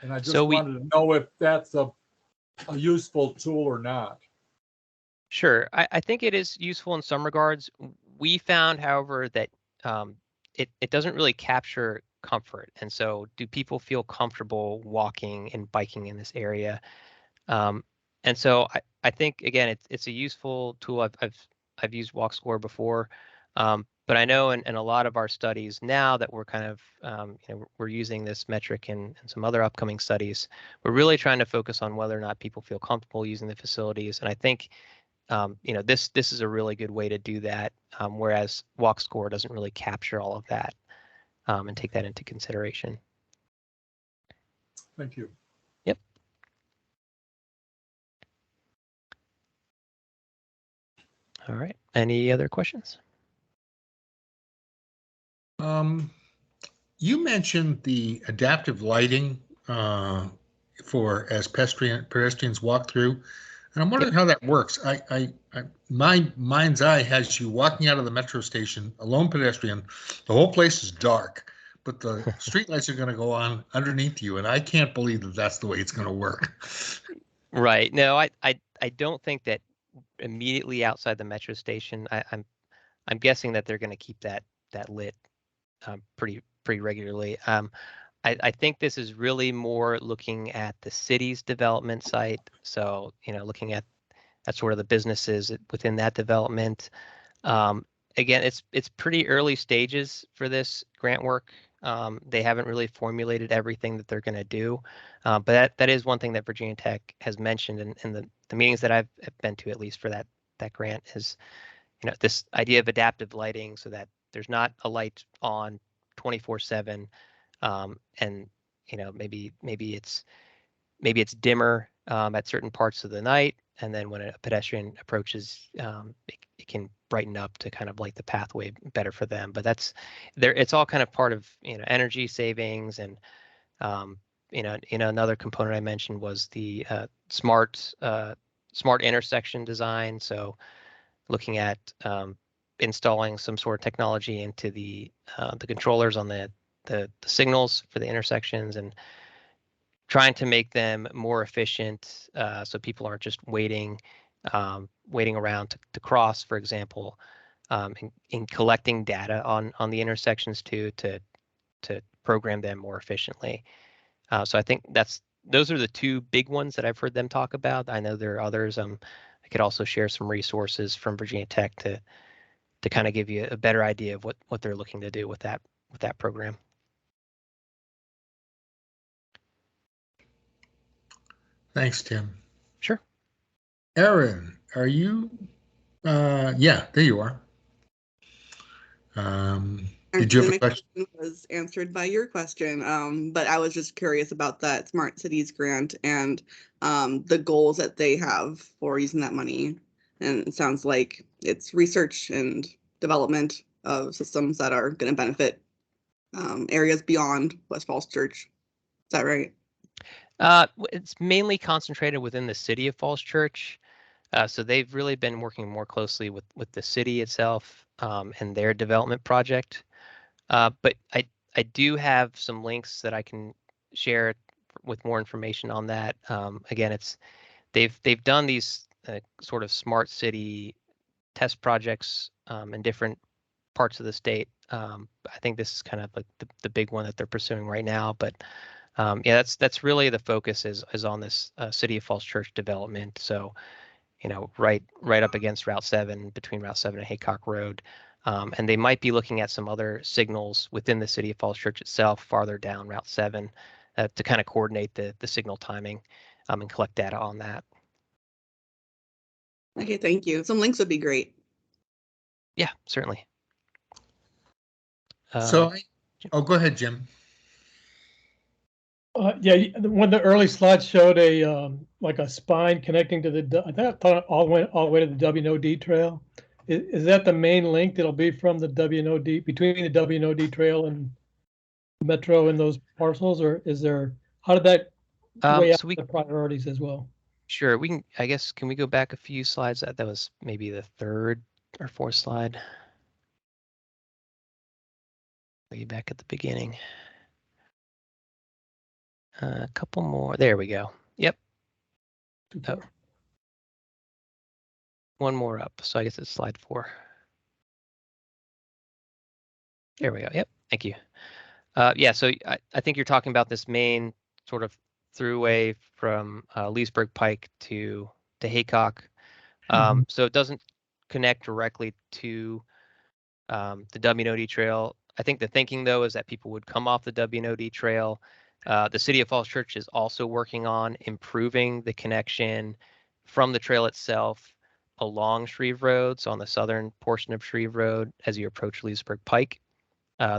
And I just wanted to know if that's a useful tool or not. Sure. I think it is useful in some regards. We found, however, that it doesn't really capture comfort. And so do people feel comfortable walking and biking in this area? And so I think, again, it's a useful tool. I've used Walk Score before, but I know in a lot of our studies now that we're kind of, we're using this metric in some other upcoming studies, we're really trying to focus on whether or not people feel comfortable using the facilities. And I think, this is a really good way to do that, whereas Walk Score doesn't really capture all of that and take that into consideration. Thank you. Yep. All right. Any other questions? You mentioned the adaptive lighting for as pedestrians walk through. And I'm wondering how that works. My mind's eye has you walking out of the metro station, a lone pedestrian. The whole place is dark, but the streetlights are going to go on underneath you, and I can't believe that that's the way it's going to work. Right. No, I don't think that immediately outside the metro station. I'm guessing that they're going to keep that lit pretty regularly. I think this is really more looking at the city's development site. So, looking at sort of the businesses within that development. Again, it's pretty early stages for this grant work. They haven't really formulated everything that they're going to do. But that is one thing that Virginia Tech has mentioned in the meetings that I've been to, at least for that grant, is, this idea of adaptive lighting so that there's not a light on 24/7. And maybe it's dimmer at certain parts of the night, and then when a pedestrian approaches, it can brighten up to kind of light the pathway better for them. But it's all kind of part of energy savings. And another component I mentioned was the smart intersection design. So looking at installing some sort of technology into the controllers on the signals for the intersections, and trying to make them more efficient, so people aren't just waiting around to cross, for example, in collecting data on the intersections too, to program them more efficiently. So I think those are the two big ones that I've heard them talk about. I know there are others. I could also share some resources from Virginia Tech to kind of give you a better idea of what they're looking to do with that program. Thanks, Tim. Sure. Erin, are you? Yeah, there you are. Did you have a question? Was answered by your question, but I was just curious about that Smart Cities grant and the goals that they have for using that money. And it sounds like it's research and development of systems that are going to benefit areas beyond West Falls Church. Is that right? It's mainly concentrated within the city of Falls Church. So they've really been working more closely with the city itself and their development project. But I do have some links that I can share with more information on that. Again, they've done these sort of smart city test projects in different parts of the state. I think this is kind of like the big one that they're pursuing right now. But yeah, that's really the focus is on this City of Falls Church development. So, right up against Route 7, between Route 7 and Haycock Road. And they might be looking at some other signals within the City of Falls Church itself, farther down Route 7, to kind of coordinate the signal timing and collect data on that. Okay, thank you. Some links would be great. Yeah, certainly. So, go ahead, Jim. When the early slides showed a like a spine connecting to the, I thought it all the way to the WNOD trail. Is that the main link that'll be from the WNOD, between the WNOD trail and Metro and those parcels, or is there, how did that weigh out So we the priorities as well? Sure, we can, I guess, can we go back a few slides? That was maybe the third or fourth slide. Way back at the beginning. A couple more. There we go. Yep. Oh. One more up. So I guess it's slide 4. There we go. Yep. Thank you. Yeah, so I think you're talking about this main sort of throughway from Leesburg Pike to Haycock. So it doesn't connect directly to the WNOD trail. I think the thinking, though, is that people would come off the WNOD trail. The City of Falls Church is also working on improving the connection from the trail itself along Shreve Road, so on the southern portion of Shreve Road as you approach Leesburg Pike.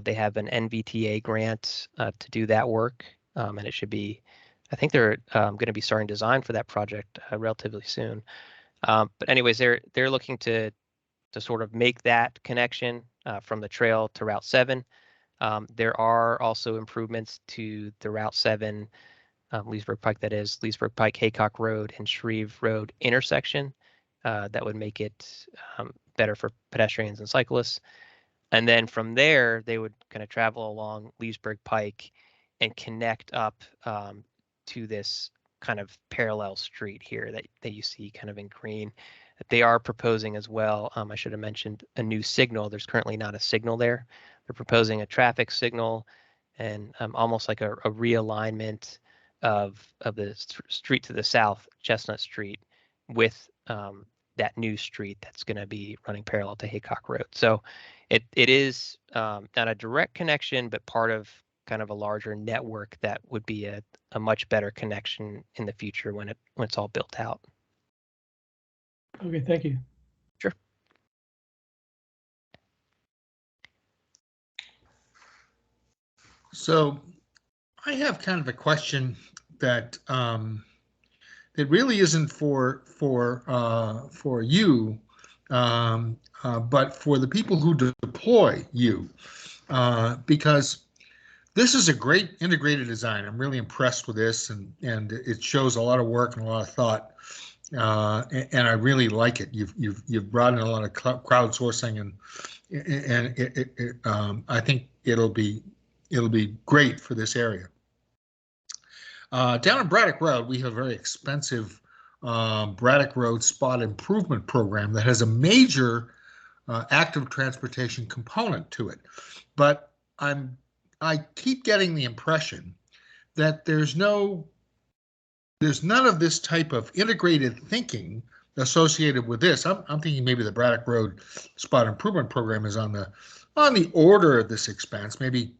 They have an NVTA grant to do that work, and it should be, I think they're going to be starting design for that project relatively soon. But anyways, they're looking to sort of make that connection from the trail to Route 7. There are also improvements to the Route 7 Leesburg Pike, that is Leesburg Pike, Haycock Road, and Shreve Road intersection that would make it better for pedestrians and cyclists. And then from there, they would kind of travel along Leesburg Pike and connect up to this kind of parallel street here that you see kind of in green. They are proposing as well, I should have mentioned, a new signal. There's currently not a signal there. They're proposing a traffic signal and almost like a realignment of the street to the south, Chestnut Street, with that new street that's going to be running parallel to Haycock Road. So it is not a direct connection, but part of kind of a larger network that would be a much better connection in the future when it's all built out. Okay, thank you. Sure. So I have kind of a question that it really isn't for you, but for the people who deploy you, because this is a great integrated design. I'm really impressed with this, and it shows a lot of work and a lot of thought, and I really like it. You've brought in a lot of crowdsourcing, and I think it'll be great for this area. Down on Braddock Road, we have a very expensive Braddock Road spot improvement program that has a major active transportation component to it. But I keep getting the impression that there's none of this type of integrated thinking associated with this. I'm thinking maybe the Braddock Road spot improvement program is on the order of this expense, maybe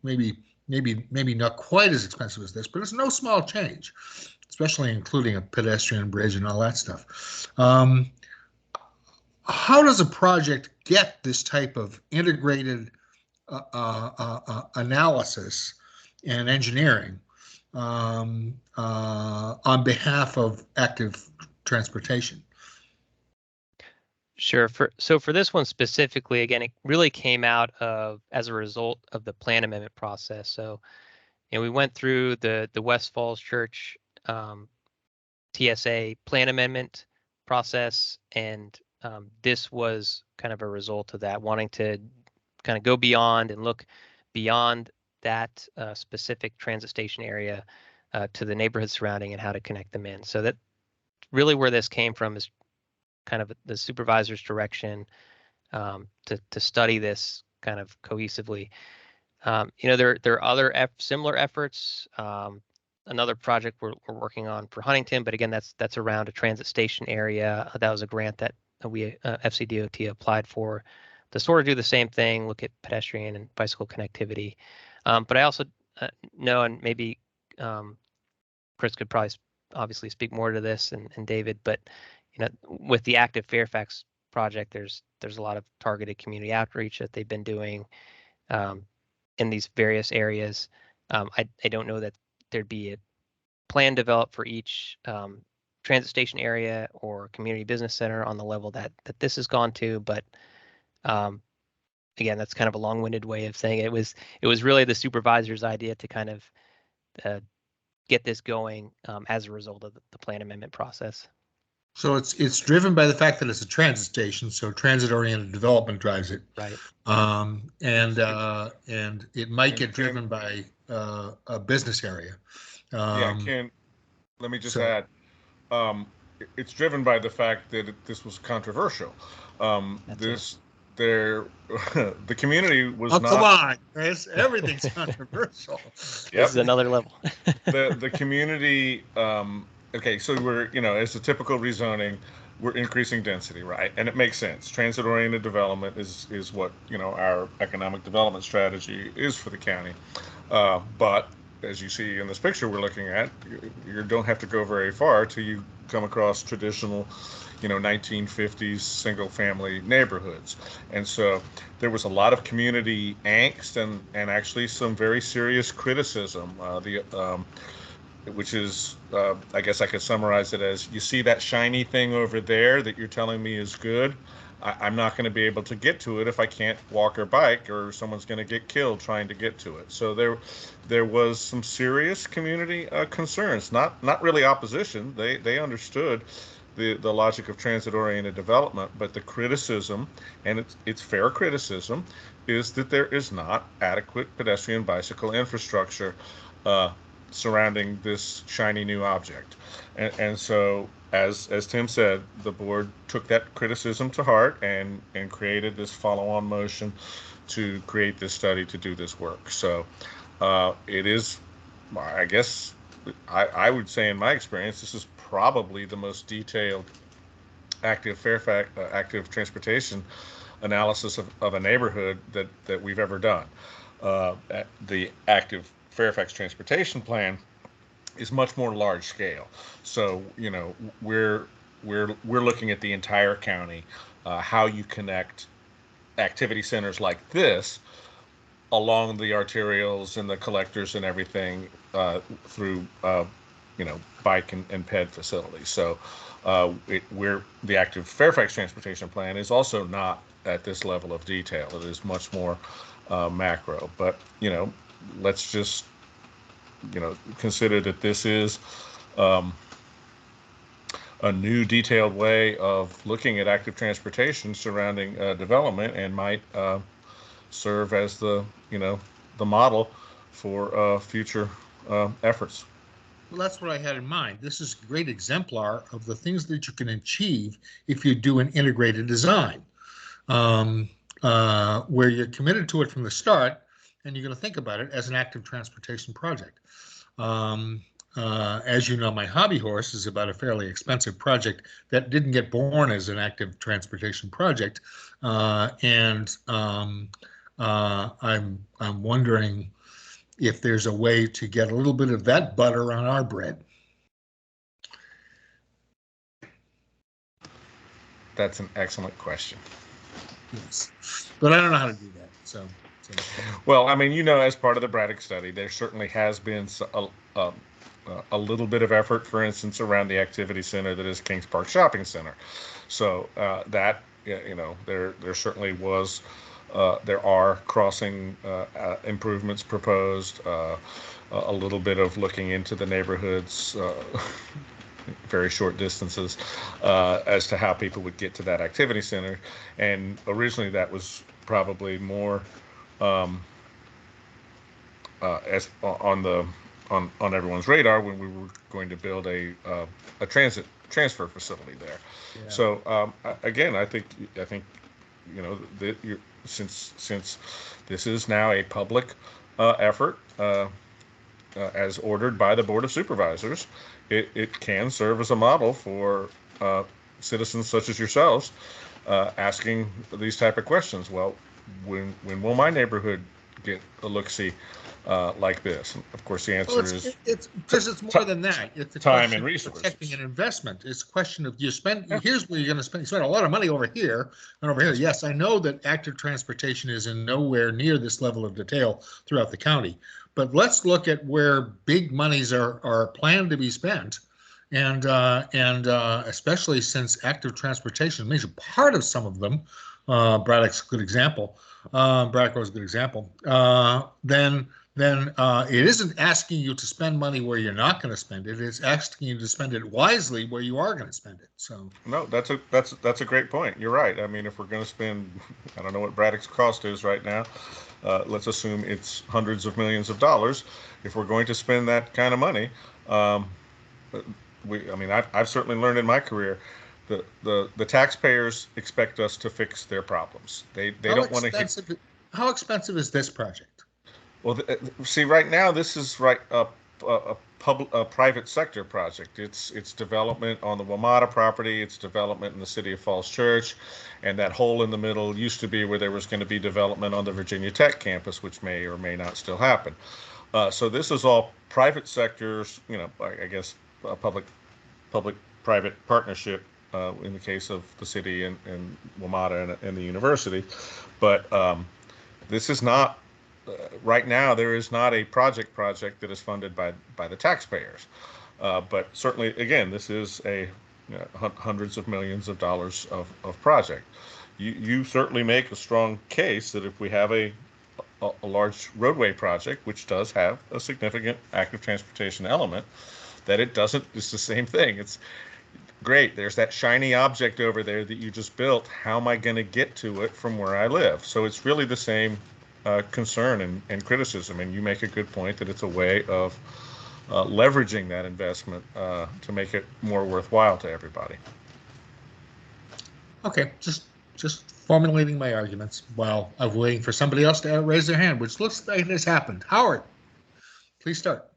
not quite as expensive as this, but it's no small change, especially including a pedestrian bridge and all that stuff. How does a project get this type of integrated analysis and engineering on behalf of active transportation? Sure. So for this one specifically, again, it really came out as a result of the plan amendment process. So, we went through the West Falls Church TSA plan amendment process, and this was kind of a result of that, wanting to kind of go beyond and look beyond that specific transit station area to the neighborhood surrounding and how to connect them in. So that really where this came from is kind of the supervisor's direction to study this kind of cohesively. There are other similar efforts. Another project we're working on for Huntington, but again, that's around a transit station area. That was a grant that we FCDOT applied for to sort of do the same thing, look at pedestrian and bicycle connectivity. But I also know, and maybe Chris could probably obviously speak more to this, and David, but with the active Fairfax project, there's a lot of targeted community outreach that they've been doing in these various areas. I don't know that there'd be a plan developed for each transit station area or community business center on the level that this has gone to. But again, that's kind of a long-winded way of saying it was really the supervisor's idea to kind of get this going as a result of the plan amendment process. So it's driven by the fact that it's a transit station, so transit-oriented development drives it. Right. And it might get driven by a business area. Yeah, Ken, let me just add, it's driven by the fact that this was controversial. The community was not. Come on, Chris, everything's controversial. This is another level. the community, okay, so we're, as a typical rezoning, we're increasing density, right? And it makes sense. Transit-oriented development is what, our economic development strategy is for the county. But as you see in this picture we're looking at, you don't have to go very far till you come across traditional, 1950s single-family neighborhoods. And so there was a lot of community angst and actually some very serious criticism, which is, I guess I could summarize it as, you see that shiny thing over there that you're telling me is good? I'm not going to be able to get to it if I can't walk or bike, or someone's going to get killed trying to get to it. So there was some serious community concerns, not really opposition. They understood the logic of transit-oriented development, but the criticism, and it's fair criticism, is that there is not adequate pedestrian bicycle infrastructure surrounding this shiny new object. And so, as Tim said, the board took that criticism to heart and created this follow-on motion to create this study to do this work. So it is, I guess, I would say in my experience, this is probably the most detailed active Fairfax active transportation analysis of a neighborhood that we've ever done. The active Fairfax transportation plan is much more large scale. So, we're looking at the entire county, how you connect activity centers like this along the arterials and the collectors and everything through, bike and ped facilities. So the active Fairfax transportation plan is also not at this level of detail. It is much more macro. But, let's just consider that this is a new detailed way of looking at active transportation surrounding development, and might serve as the model for future efforts. Well, that's what I had in mind. This is a great exemplar of the things that you can achieve if you do an integrated design, where you're committed to it from the start, and you're going to think about it as an active transportation project. As you know, my hobby horse is about a fairly expensive project that didn't get born as an active transportation project, and I'm wondering if there's a way to get a little bit of that butter on our bread. That's an excellent question. Yes, but I don't know how to do that. So. Well, I mean, as part of the Braddock study, there certainly has been a little bit of effort, for instance, around the activity center that is Kings Park Shopping Center. So that, there certainly was, there are crossing improvements proposed, a little bit of looking into the neighborhoods, very short distances, as to how people would get to that activity center. And originally that was probably more as on everyone's radar when we were going to build a transit transfer facility there. Yeah. So again, I think that since this is now a public effort as ordered by the Board of Supervisors, it can serve as a model for citizens such as yourselves asking these type of questions. Well, when will my neighborhood get a look-see like this? And of course, the answer is it's because it's more than that. It's time and resources. Protecting an investment. It's a question of you spend. Yeah. Here's where you're going to spend. You spend a lot of money over here and over here. Yes, I know that active transportation is in nowhere near this level of detail throughout the county, but let's look at where big monies are planned to be spent. And especially since active transportation, a major part of some of them, Braddock's a good example, Braddock was a good example, then it isn't asking you to spend money where you're not going to spend it. It's asking you to spend it wisely where you are going to spend it. So no, that's a great point. You're right. I mean, if we're going to spend, I don't know what Braddock's cost is right now. Let's assume it's hundreds of millions of dollars. If we're going to spend that kind of money, I mean, I've certainly learned in my career, the taxpayers expect us to fix their problems. They don't want to. How expensive is this project? Well, see, right now this is a private sector project. It's development on the WMATA property. It's development in the city of Falls Church, and that hole in the middle used to be where there was going to be development on the Virginia Tech campus, which may or may not still happen. So this is all private sectors. You know, I guess a public-private partnership in the case of the city and WMATA and the university, but this is not. Right now, there is not a project that is funded by the taxpayers, but certainly, again, this is a hundreds of millions of dollars of project. You certainly make a strong case that if we have a large roadway project, which does have a significant active transportation element, that it's the same thing. It's great. There's that shiny object over there that you just built. How am I going to get to it from where I live? So it's really the same concern and criticism, and you make a good point that it's a way of leveraging that investment to make it more worthwhile to everybody. Okay, just formulating my arguments while I'm waiting for somebody else to raise their hand, which looks like it has happened. Howard, please start.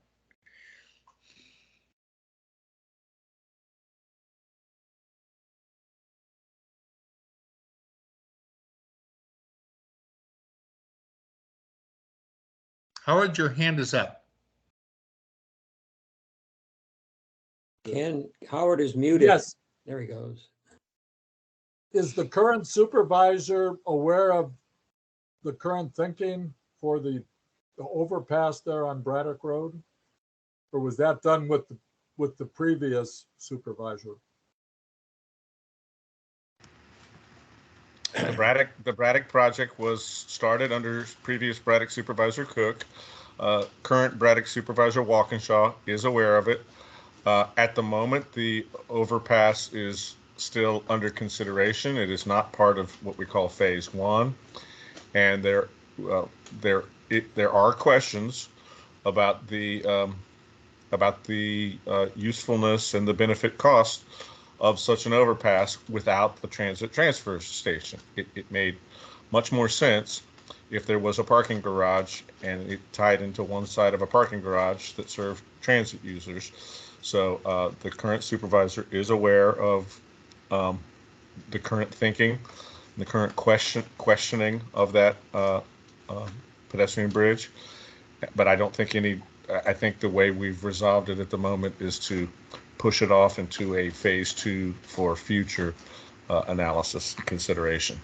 Howard, your hand is up. And Howard is muted. Yes. There he goes. Is the current supervisor aware of the current thinking for the overpass there on Braddock Road? Or was that done with the previous supervisor? The Braddock project was started under previous Braddock supervisor Cook. Current Braddock supervisor Walkinshaw is aware of it. At the moment, the overpass is still under consideration. It is not part of what we call phase one, and there are questions about the usefulness and the benefit cost of such an overpass without the transit transfer station. It made much more sense if there was a parking garage and it tied into one side of a parking garage that served transit users. So the current supervisor is aware of the current thinking, the current questioning of that pedestrian bridge. But I don't think I think the way we've resolved it at the moment is to push it off into a phase two for future analysis and consideration.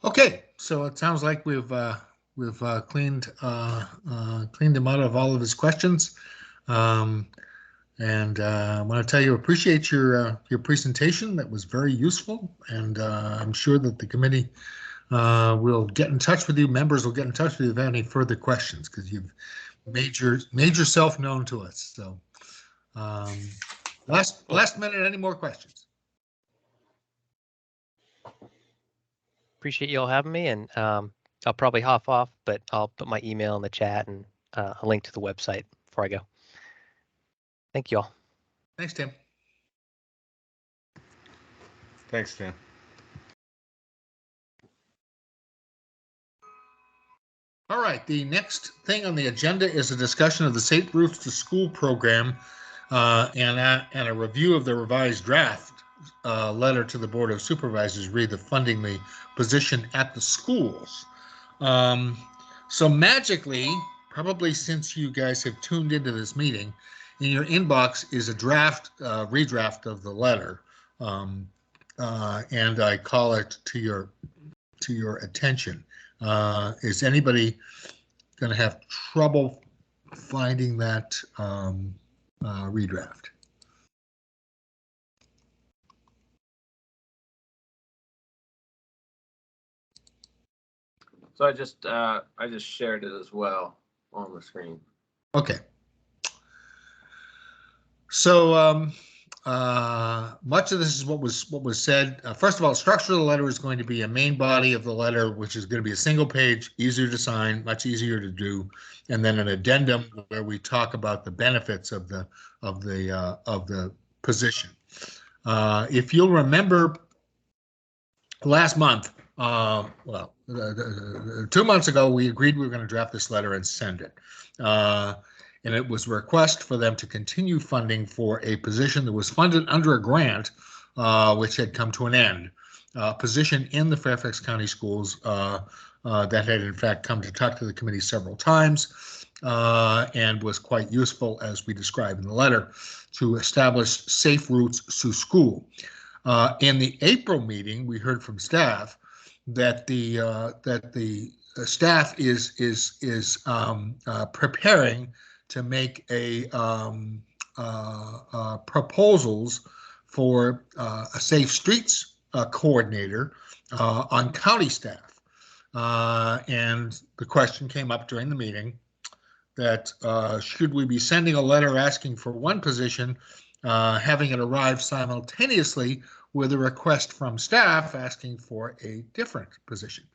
Okay, so it sounds like we've cleaned him out of all of his questions, and I want to tell you, appreciate your presentation. That was very useful, and I'm sure that the committee will get in touch with you. Members will get in touch with you if you have any further questions, because you've made yourself known to us. So, last minute, any more questions? Appreciate you all having me, and I'll probably hop off, but I'll put my email in the chat and a link to the website before I go. Thank you all. Thanks, Tim. Thanks, Tim. All right, the next thing on the agenda is a discussion of the Safe Routes to School program and a review of the revised draft letter to the Board of Supervisors re the funding the position at the schools. So magically, probably since you guys have tuned into this meeting, in your inbox is a redraft of the letter, and I call it to your attention. Is anybody going to have trouble finding that redraft? So I just shared it as well on the screen. Okay. So much of this is what was said. First of all, the structure of the letter is going to be a main body of the letter, which is going to be a single page, easier to sign, much easier to do, and then an addendum where we talk about the benefits of the position. If you'll remember, last month, 2 months ago, we agreed we were going to draft this letter and send it. And it was a request for them to continue funding for a position that was funded under a grant, which had come to an end. Position in the Fairfax County Schools that had in fact come to talk to the committee several times and was quite useful, as we describe in the letter, to establish safe routes to school. In the April meeting, we heard from staff that the staff is preparing to make proposals for a safe streets coordinator on county staff. And the question came up during the meeting that should we be sending a letter asking for one position, having it arrive simultaneously with a request from staff asking for a different position.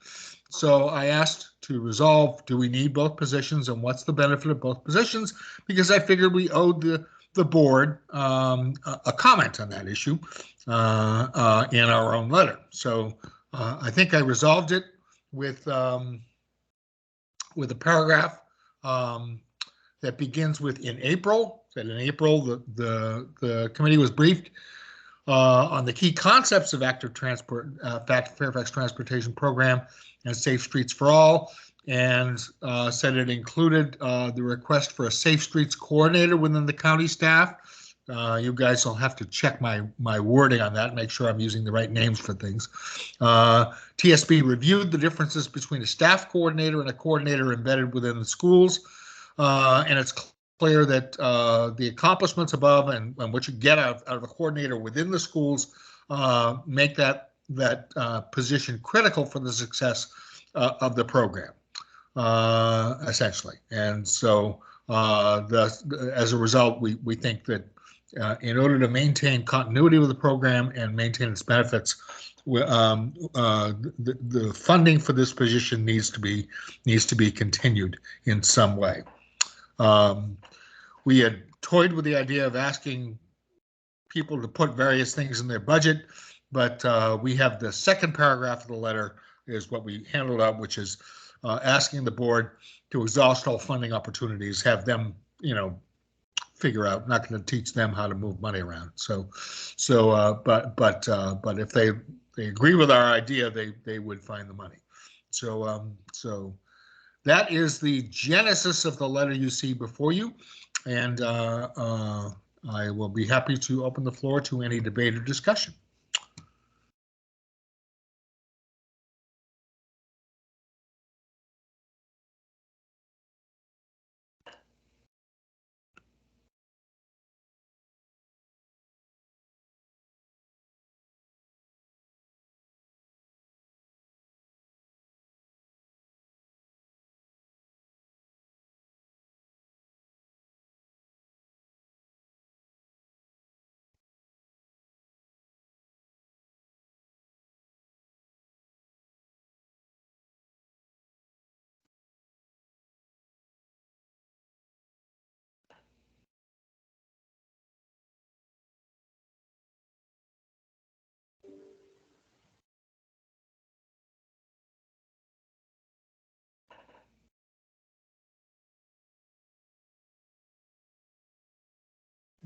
So I asked to resolve, do we need both positions and what's the benefit of both positions? Because I figured we owed the board a comment on that issue in our own letter. So I think I resolved it with a paragraph that begins with in April. That in April the committee was briefed on the key concepts of active transport, Fairfax Transportation Program and Safe Streets for All, and said it included the request for a Safe Streets coordinator within the county staff. You guys will have to check my wording on that, make sure I'm using the right names for things. TSB reviewed the differences between a staff coordinator and a coordinator embedded within the schools, and it's clear that the accomplishments above and what you get out of a coordinator within the schools make that position critical for the success of the program, essentially. And so as a result, we think that in order to maintain continuity with the program and maintain its benefits, the funding for this position needs to be continued in some way. We had toyed with the idea of asking people to put various things in their budget, but we have the second paragraph of the letter is what we handled up, which is asking the board to exhaust all funding opportunities, have them, figure out. Not going to teach them how to move money around. But if they agree with our idea, they would find the money. So that is the genesis of the letter you see before you. And I will be happy to open the floor to any debate or discussion.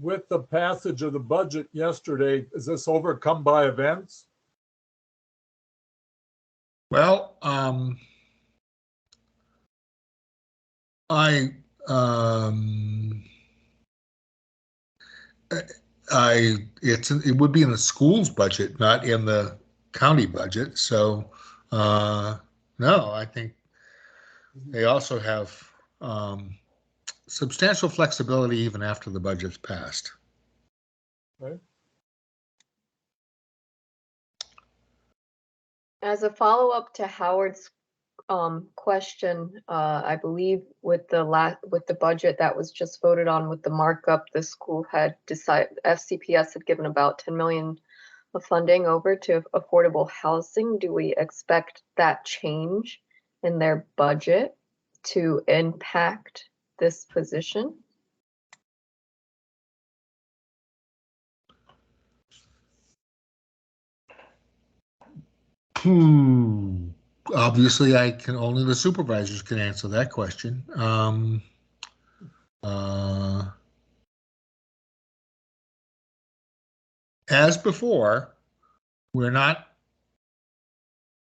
With the passage of the budget yesterday, is this overcome by events? Well, It would be in the school's budget, not in the county budget. So, no, I think they also have substantial flexibility even after the budget's passed. Right. As a follow-up to Howard's question, I believe with the budget that was just voted on with the markup, the school had decided, FCPS had given about 10 million of funding over to affordable housing. Do we expect that change in their budget to impact this position? Obviously, only the supervisors can answer that question. As before, we're not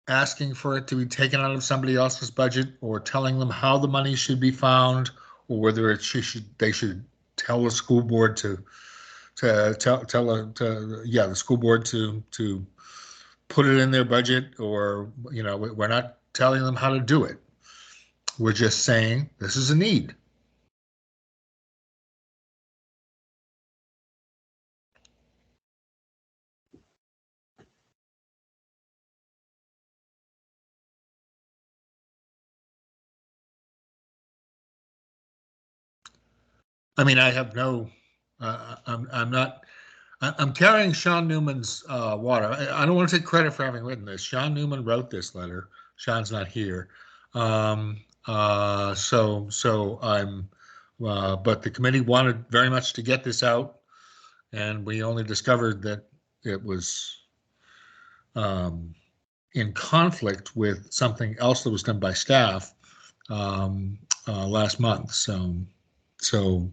asking for it to be taken out of somebody else's budget or telling them how the money should be found, or whether they should tell the school board the school board to put it in their budget, or we're not telling them how to do it. We're just saying this is a need. I mean, I have no, I'm carrying Sean Newman's water. I don't want to take credit for having written this. Sean Newman wrote this letter. Sean's not here. So I'm, but the committee wanted very much to get this out, and we only discovered that it was in conflict with something else that was done by staff last month. So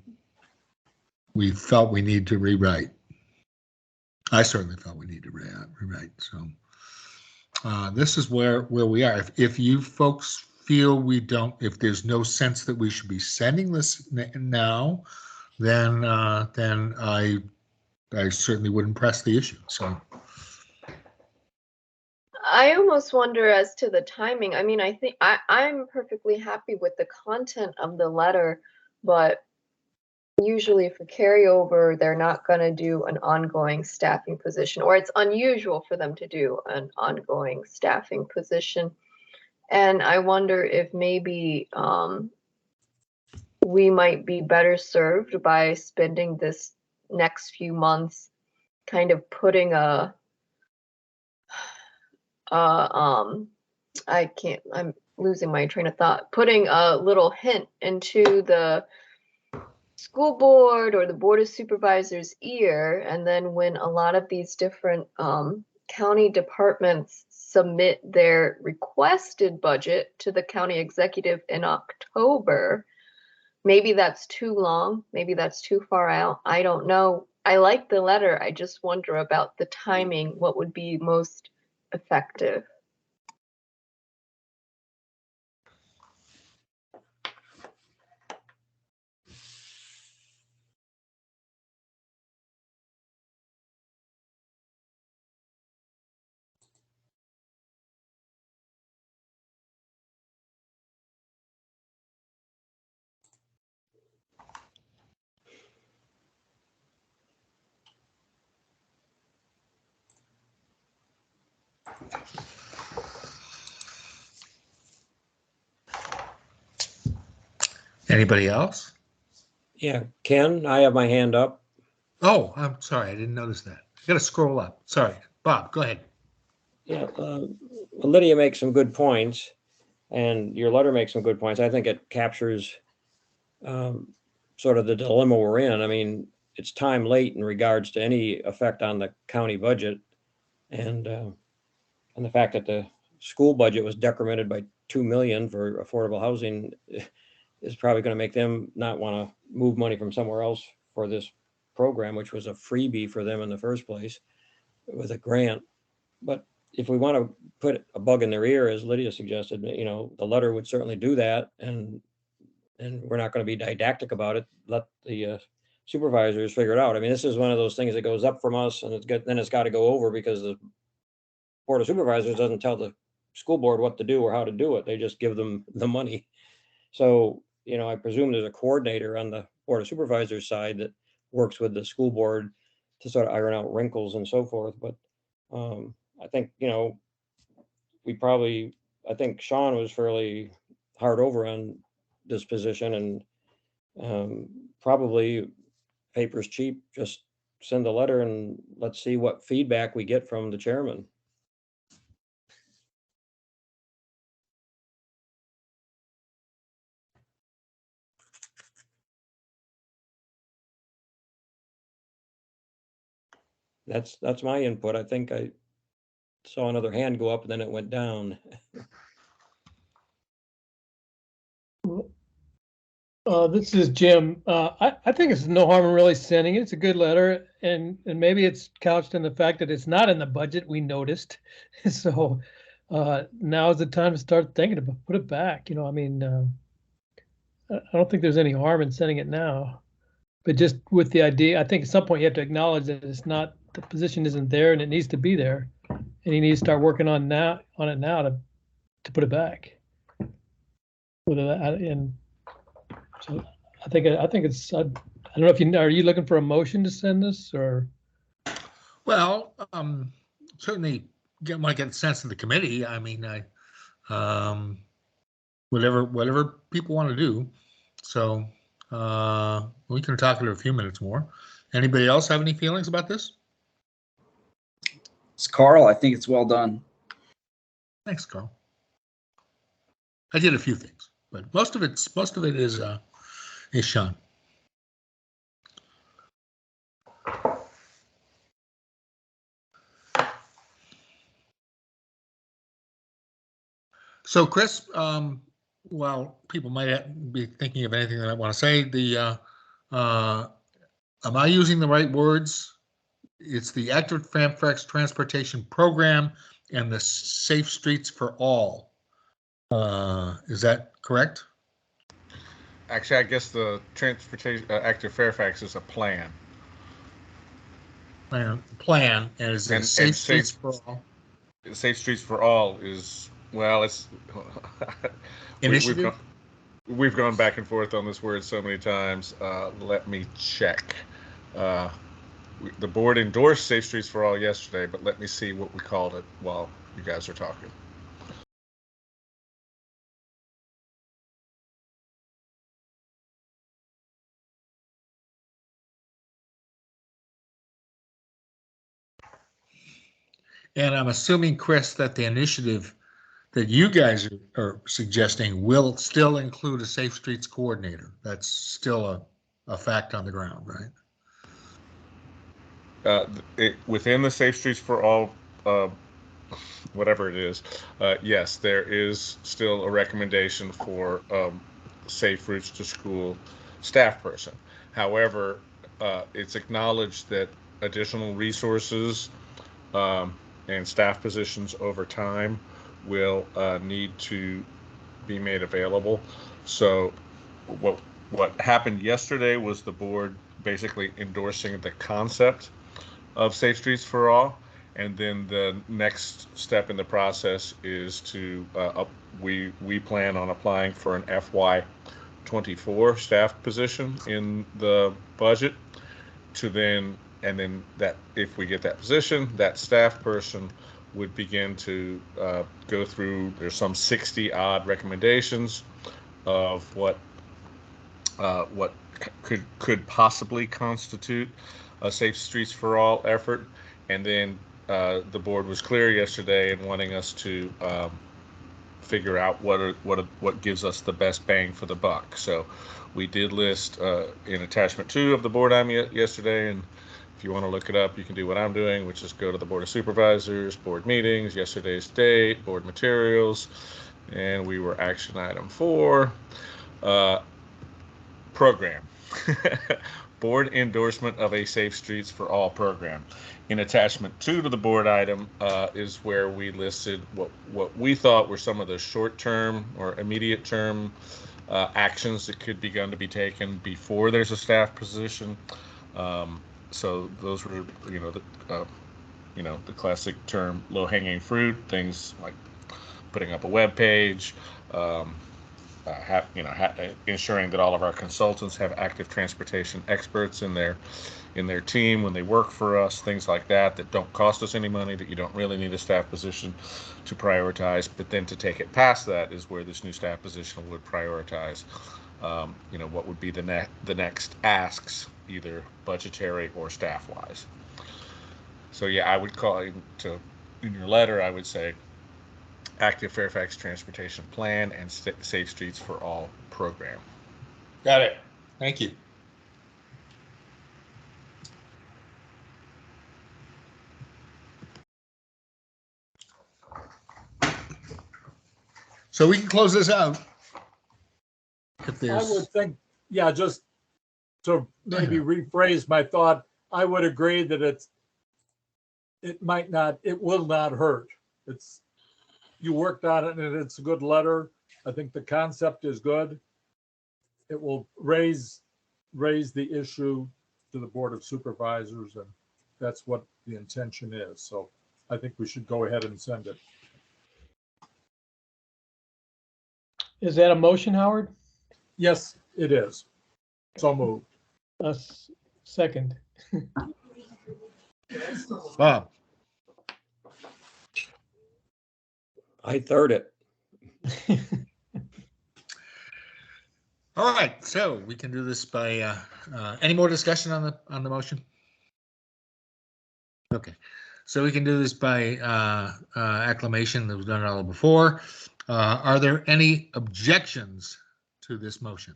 we felt we need to rewrite. I certainly felt we need to rewrite. So this is where we are. If you folks feel if there's no sense that we should be sending this now, then I certainly wouldn't press the issue. So I almost wonder as to the timing. I mean, I think I'm perfectly happy with the content of the letter, but usually for carryover, they're not going to do an ongoing staffing position, or it's unusual for them to do an ongoing staffing position. And I wonder if maybe we might be better served by spending this next few months kind of putting I'm losing my train of thought, putting a little hint into the school board or the board of supervisors' ear, and then when a lot of these different county departments submit their requested budget to the county executive in October, maybe that's too long, maybe that's too far out. I don't know. I like the letter. I just wonder about the timing, what would be most effective. Anybody else? Yeah, Ken, I have my hand up. Oh, I'm sorry. I didn't notice that. I got to scroll up. Sorry. Bob, go ahead. Yeah, Lydia makes some good points, and your letter makes some good points. I think it captures sort of the dilemma we're in. I mean, it's time late in regards to any effect on the county budget, and the fact that the school budget was decremented by $2 million for affordable housing is probably going to make them not want to move money from somewhere else for this program, which was a freebie for them in the first place with a grant. But if we want to put a bug in their ear, as Lydia suggested, the letter would certainly do that. And and we're not going to be didactic about it. Let the supervisors figure it out. I mean, this is one of those things that goes up from us, and then it's got to go over because the Board of Supervisors doesn't tell the school board what to do or how to do it. They just give them the money. So, I presume there's a coordinator on the Board of Supervisors side that works with the school board to sort of iron out wrinkles and so forth. But I think, I think Sean was fairly hard over on this position, and probably paper's cheap. Just send a letter and let's see what feedback we get from the chairman. That's my input. I think I saw another hand go up and then it went down. This is Jim. I think it's no harm in really sending it. It's a good letter, and maybe it's couched in the fact that it's not in the budget. We noticed, so now is the time to start thinking about put it back. I mean, I don't think there's any harm in sending it now, but just with the idea, I think at some point you have to acknowledge that it's not, the position isn't there, and it needs to be there, and you need to start working on it now to put it back. Whether that and. So I think it's, I don't know if are you looking for a motion to send this or? Well, certainly might get a sense of the committee. I mean, whatever people want to do. So we can talk it in a few minutes more. Anybody else have any feelings about this? It's Carl. I think it's well done. Thanks, Carl. I did a few things, but most of it is Sean. So, Chris, well, people might be thinking of anything that I want to say. Am I using the right words? It's the Active Fairfax Transportation Program and the Safe Streets for All. Is that correct? Actually, I guess the transportation Active Fairfax is a plan. Plan, and is it Safe Streets for All? Safe Streets for All is, well, it's initiative. We've gone back and forth on this word so many times. Let me check. The board endorsed Safe Streets for All yesterday, but let me see what we called it while you guys are talking. And I'm assuming, Chris, that the initiative that you guys are suggesting will still include a Safe Streets coordinator. That's still a fact on the ground, right? Within the Safe Streets for All, whatever it is, yes, there is still a recommendation for safe routes to school staff person. However, it's acknowledged that additional resources and staff positions over time will need to be made available. So what happened yesterday was the board basically endorsing the concept of Safe Streets for All, and then the next step in the process is to we plan on applying for an FY24 staff position in the budget to then, and then that if we get that position, that staff person would begin to go through, there's some 60 odd recommendations of what could possibly constitute a Safe Streets for All effort. And then the board was clear yesterday in wanting us to figure out what gives us the best bang for the buck. So we did list in attachment 2 of the board item yesterday, and if you want to look it up, you can do what I'm doing, which is go to the Board of Supervisors, board meetings, yesterday's date, board materials, and we were action item 4, program. Board endorsement of a Safe Streets for All program. In attachment 2 to the board item is where we listed what we thought were some of the short-term or immediate-term actions that could be going to be taken before there's a staff position. So those were, the classic term low-hanging fruit, things like putting up a web page, ensuring that all of our consultants have active transportation experts in their team when they work for us, things like that don't cost us any money, that you don't really need a staff position to prioritize. But then to take it past that is where this new staff position would prioritize, what would be the next asks, either budgetary or staff-wise. So yeah, I would call in your letter, I would say active Fairfax transportation plan and Safe Streets for All program. Got it. Thank you. So we can close this out. If I would think, yeah, just to maybe rephrase my thought, I would agree that it will not hurt. You worked on it and it's a good letter. I think the concept is good. It will raise the issue to the Board of Supervisors, and that's what the intention is. So I think we should go ahead and send it. Is that a motion, Howard? Yes, it is. So moved. Second. Bob. I third it. All right, so we can do this by any more discussion on the motion? Okay, so we can do this by acclamation. That was done all before. Are there any objections to this motion?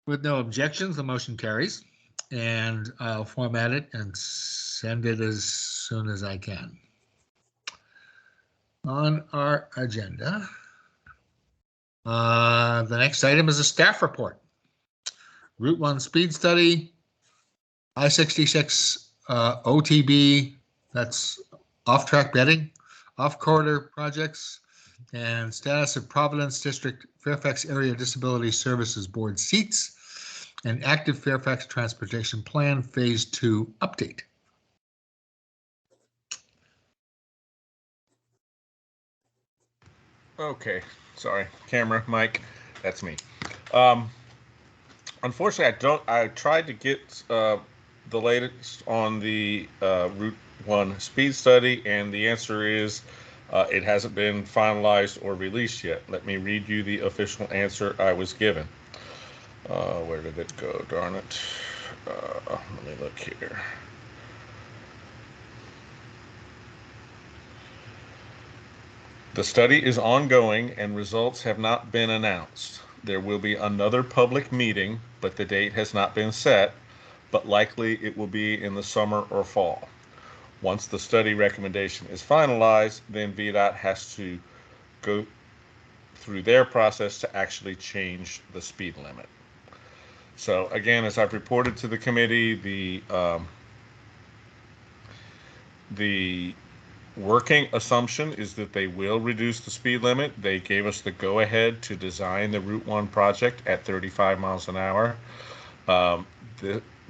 With no objections, the motion carries, and I'll format it and send it as soon as I can. On our agenda, the next item is a staff report. Route 1 speed study, I-66 OTB, that's off-track betting, off-corridor projects, and status of Providence District Fairfax Area Disability Services Board seats, and active Fairfax Transportation Plan Phase 2 update. Okay, sorry, camera, mic, that's me. Unfortunately, I tried to get the latest on the Route 1 speed study, and the answer is it hasn't been finalized or released yet. Let me read you the official answer I was given. Where did it go? Darn it. Let me look here. The study is ongoing and results have not been announced. There will be another public meeting, but the date has not been set, but likely it will be in the summer or fall. Once the study recommendation is finalized, then VDOT has to go through their process to actually change the speed limit. So again, as I've reported to the committee, the working assumption is that they will reduce the speed limit. They gave us the go-ahead to design the Route 1 project at 35 miles an hour.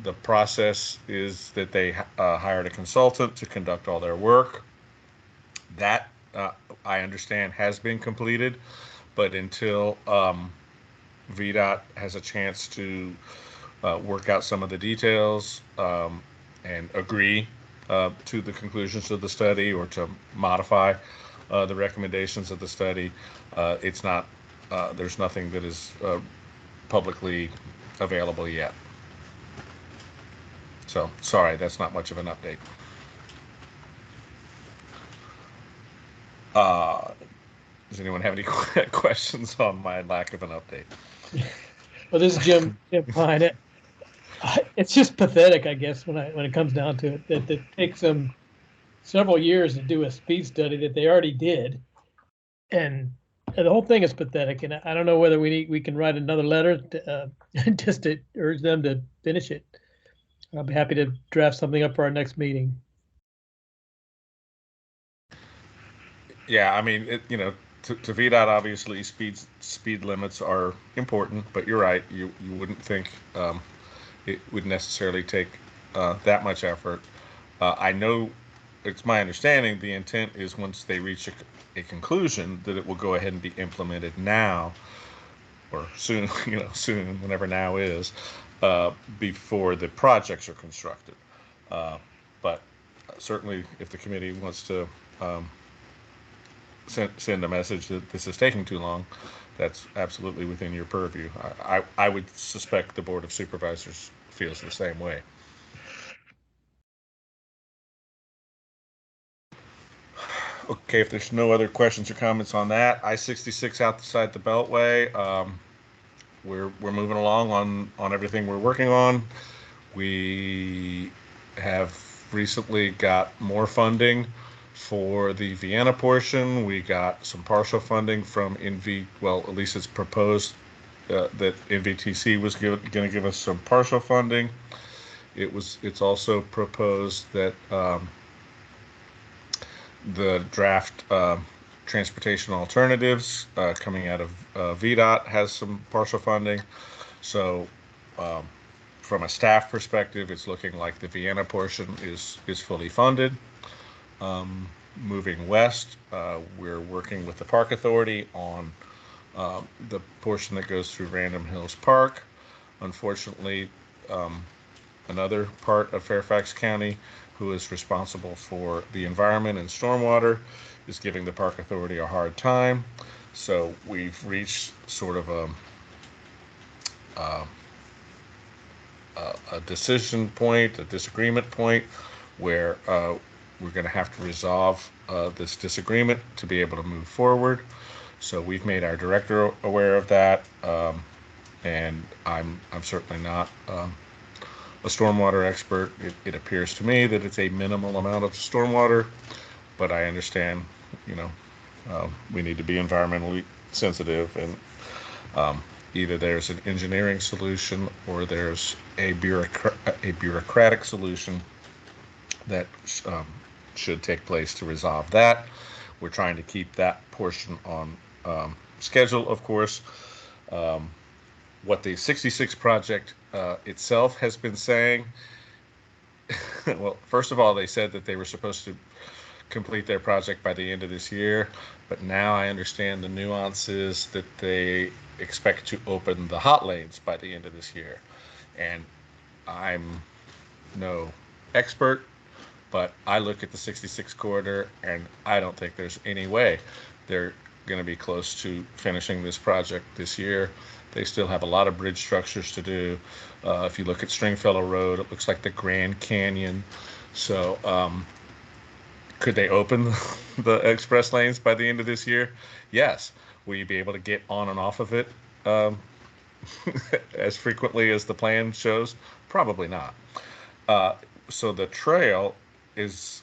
The process is that they hired a consultant to conduct all their work. That, I understand, has been completed, but until VDOT has a chance to work out some of the details and agree to the conclusions of the study or to modify the recommendations of the study, it's not, there's nothing that is publicly available yet. So sorry, that's not much of an update. Does anyone have any questions on my lack of an update? Well, this is Jim Pine. It's just pathetic, I guess, when it comes down to it, that it takes them several years to do a speed study that they already did, and the whole thing is pathetic. And I don't know whether we can write another letter to, just to urge them to finish it. I'll be happy to draft something up for our next meeting. Yeah, I mean, to VDOT, obviously, speed limits are important, but you're right. You wouldn't think it would necessarily take that much effort. I know it's my understanding the intent is once they reach a conclusion that it will go ahead and be implemented now or soon, soon, whenever now is, before the projects are constructed. But certainly, if the committee wants to send a message that this is taking too long, that's absolutely within your purview. I would suspect the Board of Supervisors feels the same way. Okay, if there's no other questions or comments on that, I-66 outside the Beltway, we're moving along on everything we're working on. We have recently got more funding for the Vienna portion. We got some partial funding from well, at least it's proposed that NVTC was going to give us some partial funding. It's also proposed that the draft transportation alternatives coming out of VDOT has some partial funding. So from a staff perspective, it's looking like the Vienna portion is fully funded. Moving west, we're working with the Park Authority on the portion that goes through Random Hills Park. Unfortunately, another part of Fairfax County who is responsible for the environment and stormwater is giving the Park Authority a hard time. So we've reached sort of a decision point, a disagreement point, where we're going to have to resolve this disagreement to be able to move forward. So we've made our director aware of that, and I'm certainly not a stormwater expert. It appears to me that it's a minimal amount of stormwater, but I understand, we need to be environmentally sensitive, and either there's an engineering solution or there's a bureaucratic solution that should take place to resolve that. We're trying to keep that portion on schedule, of course. What the 66 project itself has been saying, well, first of all, they said that they were supposed to complete their project by the end of this year, but now I understand the nuances that they expect to open the hot lanes by the end of this year. And I'm no expert, but I look at the 66 corridor and I don't think there's any way they're going to be close to finishing this project this year. They still have a lot of bridge structures to do. If you look at Stringfellow Road, it looks like the Grand Canyon. So could they open the express lanes by the end of this year? Yes. Will you be able to get on and off of it as frequently as the plan shows? Probably not. So the trail is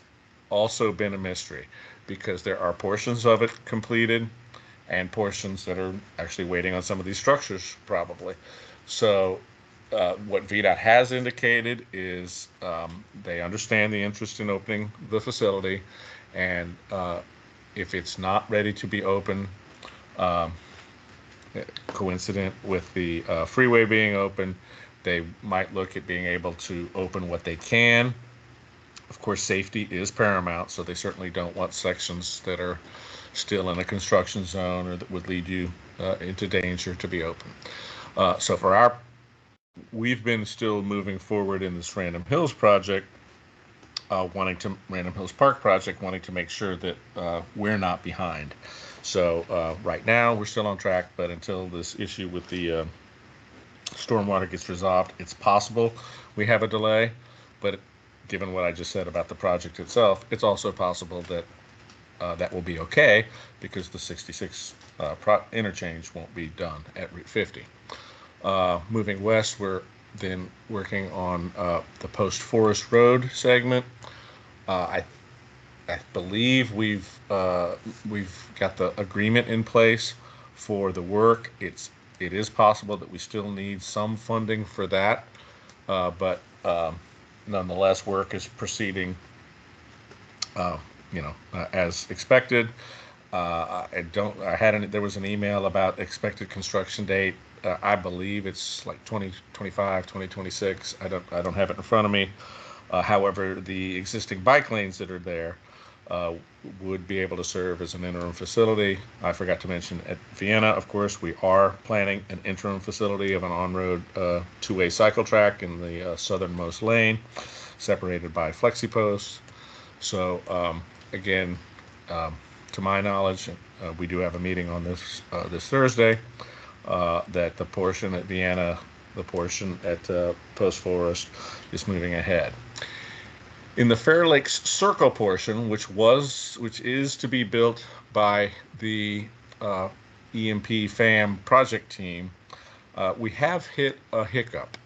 also been a mystery because there are portions of it completed and portions that are actually waiting on some of these structures probably. So what VDOT has indicated is they understand the interest in opening the facility, and if it's not ready to be open, coincident with the freeway being open, they might look at being able to open what they can. Of course, safety is paramount, so they certainly don't want sections that are still in a construction zone or that would lead you into danger to be open. So for we've been still moving forward in this Random Hills project, Random Hills Park project, wanting to make sure that we're not behind. So right now we're still on track, but until this issue with the stormwater gets resolved, it's possible we have a delay, but given what I just said about the project itself, it's also possible that that will be okay because the 66 interchange won't be done at Route 50. Moving west, we're then working on the Post Forest Road segment. I believe we've got the agreement in place for the work. It is possible that we still need some funding for that, but nonetheless, work is proceeding, as expected. There was an email about expected construction date. I believe it's like 2025, 2026. I don't have it in front of me. However, the existing bike lanes that are there would be able to serve as an interim facility. I forgot to mention at Vienna, of course, we are planning an interim facility of an on-road two-way cycle track in the southernmost lane, separated by flexi posts. So again, to my knowledge, we do have a meeting on this this Thursday. That the portion at Vienna, the portion at Post Forest, is moving ahead. In the Fair Lakes Circle portion, which is to be built by the EMP FAM project team, we have hit a hiccup.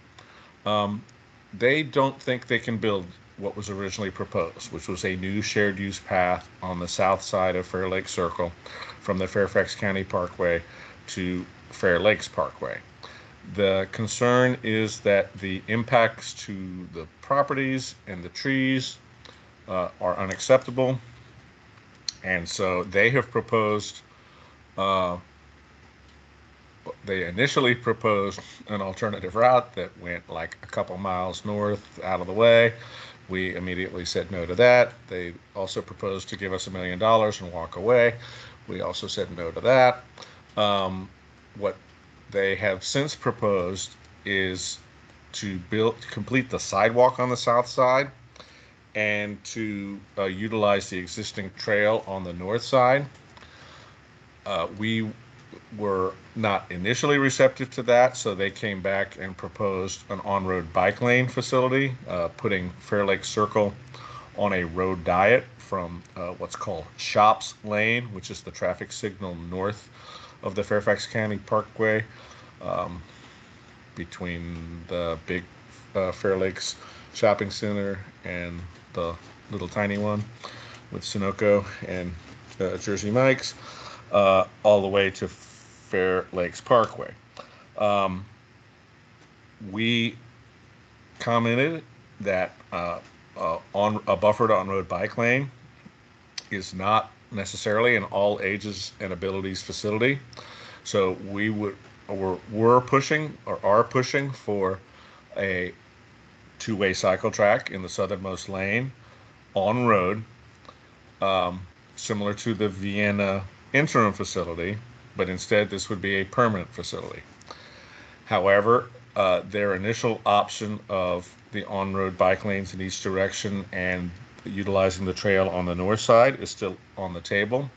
They don't think they can build what was originally proposed, which was a new shared use path on the south side of Fair Lakes Circle from the Fairfax County Parkway to Fair Lakes Parkway. The concern is that the impacts to the properties and the trees are unacceptable, and so they have proposed they initially proposed an alternative route that went like a couple miles north out of the way. We immediately said no to that. They also proposed to give us $1 million and walk away. We also said no to that. What they have since proposed is to complete the sidewalk on the south side and to utilize the existing trail on the north side. We were not initially receptive to that, so they came back and proposed an on-road bike lane facility, putting Fair Lakes Circle on a road diet from what's called Shops Lane, which is the traffic signal north of the Fairfax County Parkway, between the big Fair Lakes Shopping Center and the little tiny one with Sunoco and Jersey Mike's, all the way to Fair Lakes Parkway. We commented that on a buffered on-road bike lane is not necessarily an all ages and abilities facility. So we're pushing or are pushing for a two-way cycle track in the southernmost lane on road, similar to the Vienna interim facility, but instead this would be a permanent facility. However, their initial option of the on-road bike lanes in each direction and utilizing the trail on the north side is still on the table.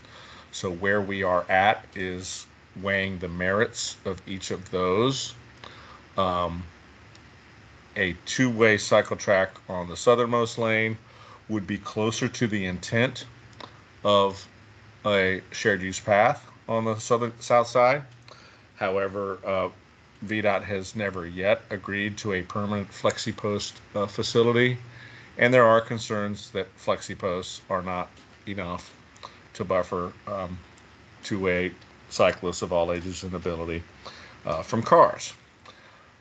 So where we are at is weighing the merits of each of those. A two-way cycle track on the southernmost lane would be closer to the intent of a shared use path on the south side. However, VDOT has never yet agreed to a permanent flexi post facility, and there are concerns that flexi posts are not enough to buffer two-way cyclists of all ages and ability from cars.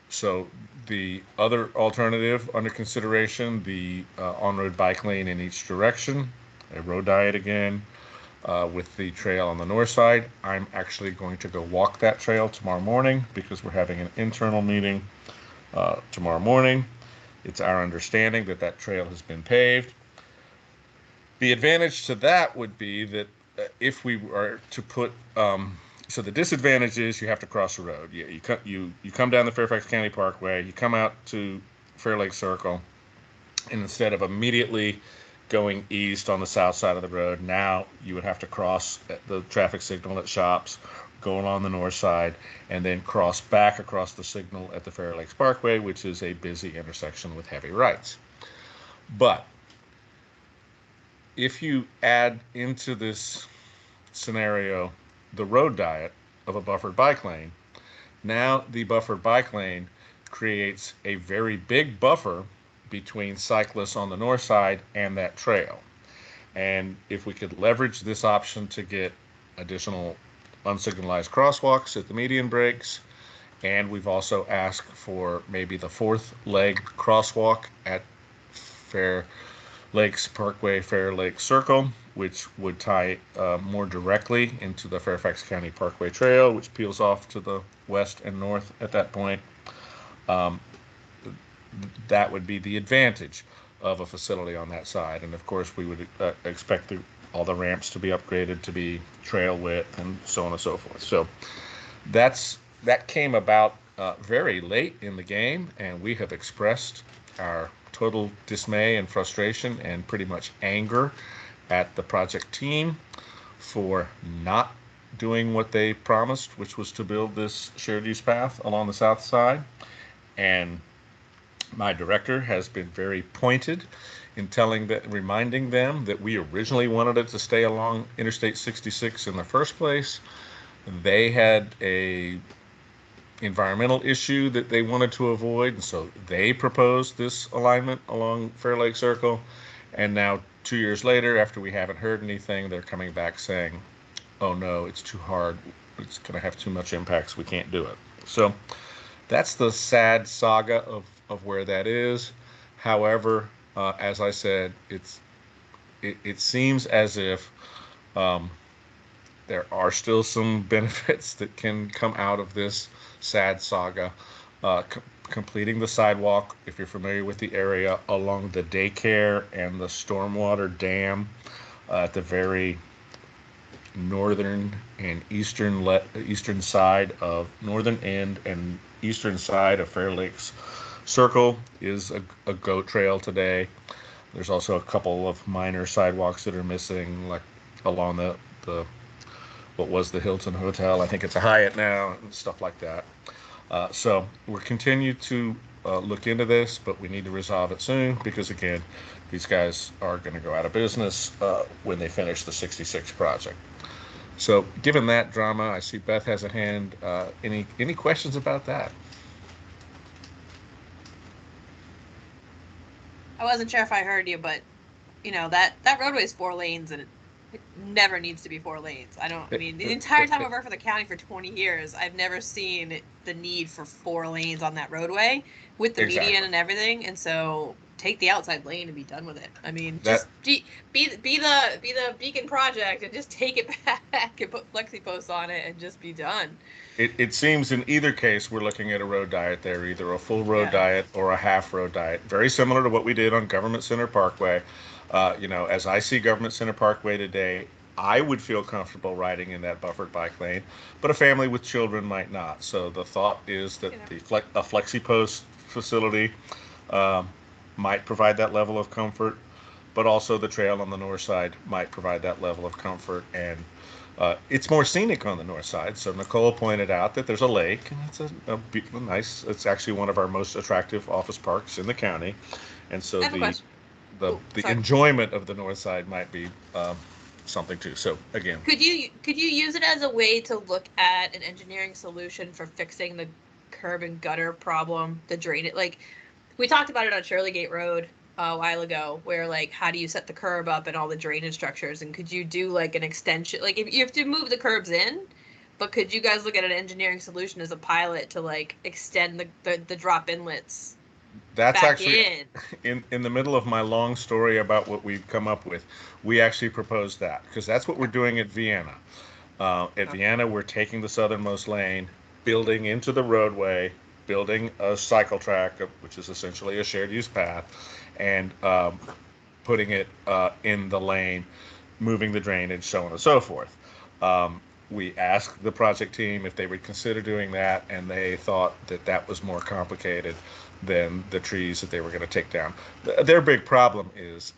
So the other alternative under consideration, the on-road bike lane in each direction, a road diet again, with the trail on the north side. I'm actually going to go walk that trail tomorrow morning because we're having an internal meeting tomorrow morning. It's our understanding that that trail has been paved. The advantage to that would be that if we were to put, so the disadvantage is you have to cross the road. You come down the Fairfax County Parkway, you come out to Fair Lakes Circle, and instead of immediately going east on the south side of the road, now you would have to cross the traffic signal at Shops, go along the north side, and then cross back across the signal at the Fair Lakes Parkway, which is a busy intersection with heavy rights. But if you add into this scenario the road diet of a buffered bike lane, now the buffered bike lane creates a very big buffer between cyclists on the north side and that trail. And if we could leverage this option to get additional unsignalized crosswalks at the median breaks, and we've also asked for maybe the fourth leg crosswalk at Fair Lakes Parkway, Fair Lakes Circle, which would tie more directly into the Fairfax County Parkway Trail, which peels off to the west and north at that point. That would be the advantage of a facility on that side. And of course, we would expect all the ramps to be upgraded to be trail width and so on and so forth. So that came about very late in the game, and we have expressed our total dismay and frustration and pretty much anger at the project team for not doing what they promised, which was to build this shared use path along the south side. And my director has been very pointed in reminding them that we originally wanted it to stay along Interstate 66 in the first place. They had a environmental issue that they wanted to avoid, and so they proposed this alignment along Fair Lake Circle. And now 2 years later, after we haven't heard anything, they're coming back saying, oh no, it's too hard, it's going to have too much impacts, we can't do it. So that's the sad saga of where that is. However, as I said, it seems as if there are still some benefits that can come out of this sad saga. Completing the sidewalk, if you're familiar with the area, along the daycare and the stormwater dam at the very northern and eastern side of northern end and eastern side of Fair Lakes Circle is a goat trail today. There's also a couple of minor sidewalks that are missing, like along the what was the Hilton Hotel. I think it's a Hyatt now, and stuff like that. So we'll continue to look into this, but we need to resolve it soon because, again, these guys are going to go out of business when they finish the 66 project. So given that drama, I see Beth has a hand. Any questions about that? I wasn't sure if I heard you, but that roadway is 4 lanes, and it never needs to be 4 lanes. The entire time I've worked for the county for 20 years, I've never seen the need for 4 lanes on that roadway with the median and everything. And so take the outside lane and be done with it. Just be the Beacon project and just take it back and put flexi posts on it and just be done. It seems in either case we're looking at a road diet there, either a full road diet or a half road diet, very similar to what we did on Government Center Parkway. As I see Government Center Parkway today, I would feel comfortable riding in that buffered bike lane, but a family with children might not. So the thought is that a flexi post facility might provide that level of comfort, but also the trail on the north side might provide that level of comfort. And it's more scenic on the north side. So Nicole pointed out that there's a lake, and it's a nice, it's actually one of our most attractive office parks in the county. And so the enjoyment of the north side might be something too. So again, could you use it as a way to look at an engineering solution for fixing the curb and gutter problem, the drainage? Like we talked about it on Shirley Gate Road a while ago, where how do you set the curb up and all the drainage structures, and could you do an extension, if you have to move the curbs in, but could you guys look at an engineering solution as a pilot to extend the drop inlets? That's back actually in the middle of my long story about what we've come up with. We actually proposed that because that's what we're doing at Vienna. Vienna, we're taking the southernmost lane, building into the roadway, building a cycle track, which is essentially a shared use path, and putting it in the lane, moving the drainage, so on and so forth. We asked the project team if they would consider doing that, and they thought that was more complicated than the trees that they were going to take down. Their big problem is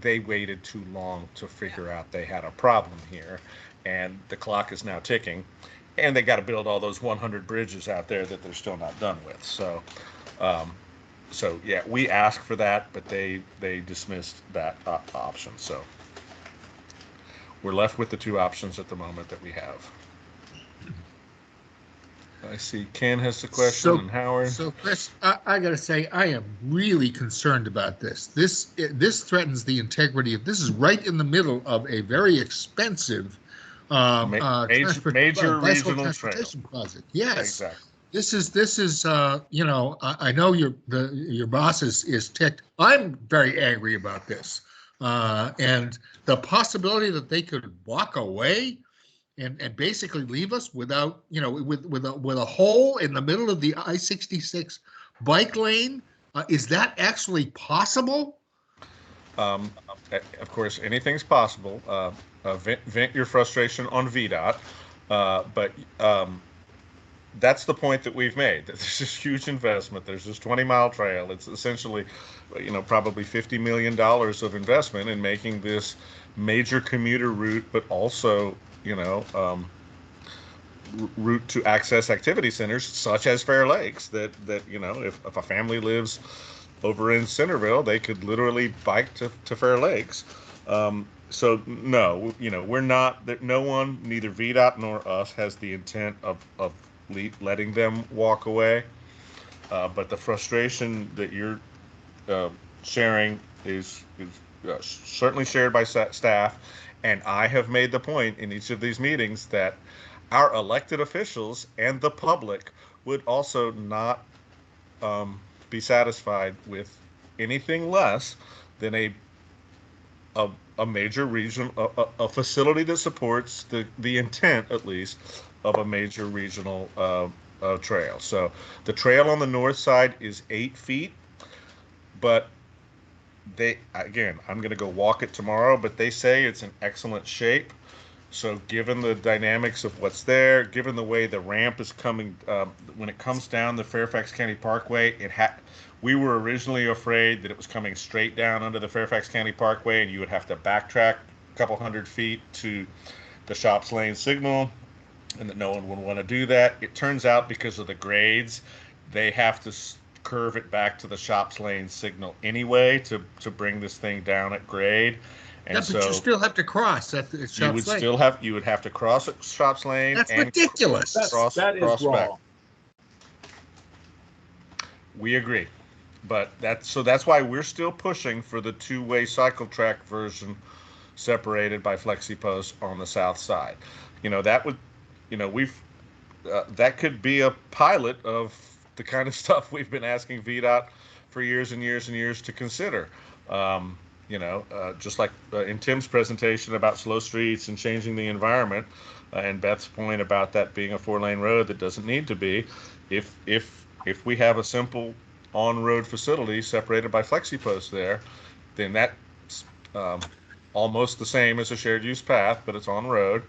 they waited too long to figure out they had a problem here, and the clock is now ticking, and they got to build all those 100 bridges out there that they're still not done with. So yeah, we asked for that, but they dismissed that option. So we're left with the 2 options at the moment that we have. I see Ken has the question, and Howard. So Chris, I got to say, I am really concerned about this. This threatens the integrity of. This is right in the middle of a very expensive major regional transportation project. Yes, exactly. This is I know your boss is ticked. I'm very angry about this. And the possibility that they could walk away and basically leave us without, with a hole in the middle of the I-66 bike lane, is that actually possible? Of course, anything's possible. Vent your frustration on VDOT, but that's the point that we've made. There's this huge investment. There's this 20-mile trail. It's essentially, probably $50 million of investment in making this major commuter route, but also, route to access activity centers such as Fair Lakes. That if a family lives over in Centerville, they could literally bike to Fair Lakes. So no, we're not. No one, neither VDOT nor us, has the intent of letting them walk away. But the frustration that you're sharing is certainly shared by staff, and I have made the point in each of these meetings that our elected officials and the public would also not be satisfied with anything less than a major regional, a facility that supports the intent, at least, of a major regional trail. So the trail on the north side is 8 feet, but I'm going to go walk it tomorrow, but they say it's in excellent shape. So given the dynamics of what's there, given the way the ramp is coming, when it comes down the Fairfax County Parkway, we were originally afraid that it was coming straight down under the Fairfax County Parkway and you would have to backtrack a couple hundred feet to the shops lane signal, and that no one would want to do that. It turns out, because of the grades, they have to curve it back to the shops lane signal anyway to bring this thing down at grade. And yeah, but you still have to cross at the shops lane. You would have to cross at shops lane. That's ridiculous. That is wrong. Back. We agree, but that's why we're still pushing for the two-way cycle track version, separated by flexi posts on the south side. That would, that could be a pilot of the kind of stuff we've been asking VDOT for years and years and years to consider. Just like in Tim's presentation about slow streets and changing the environment, and Beth's point about that being a 4-lane road that doesn't need to be, if we have a simple on-road facility separated by flexi posts there, then that's almost the same as a shared use path, but it's on road,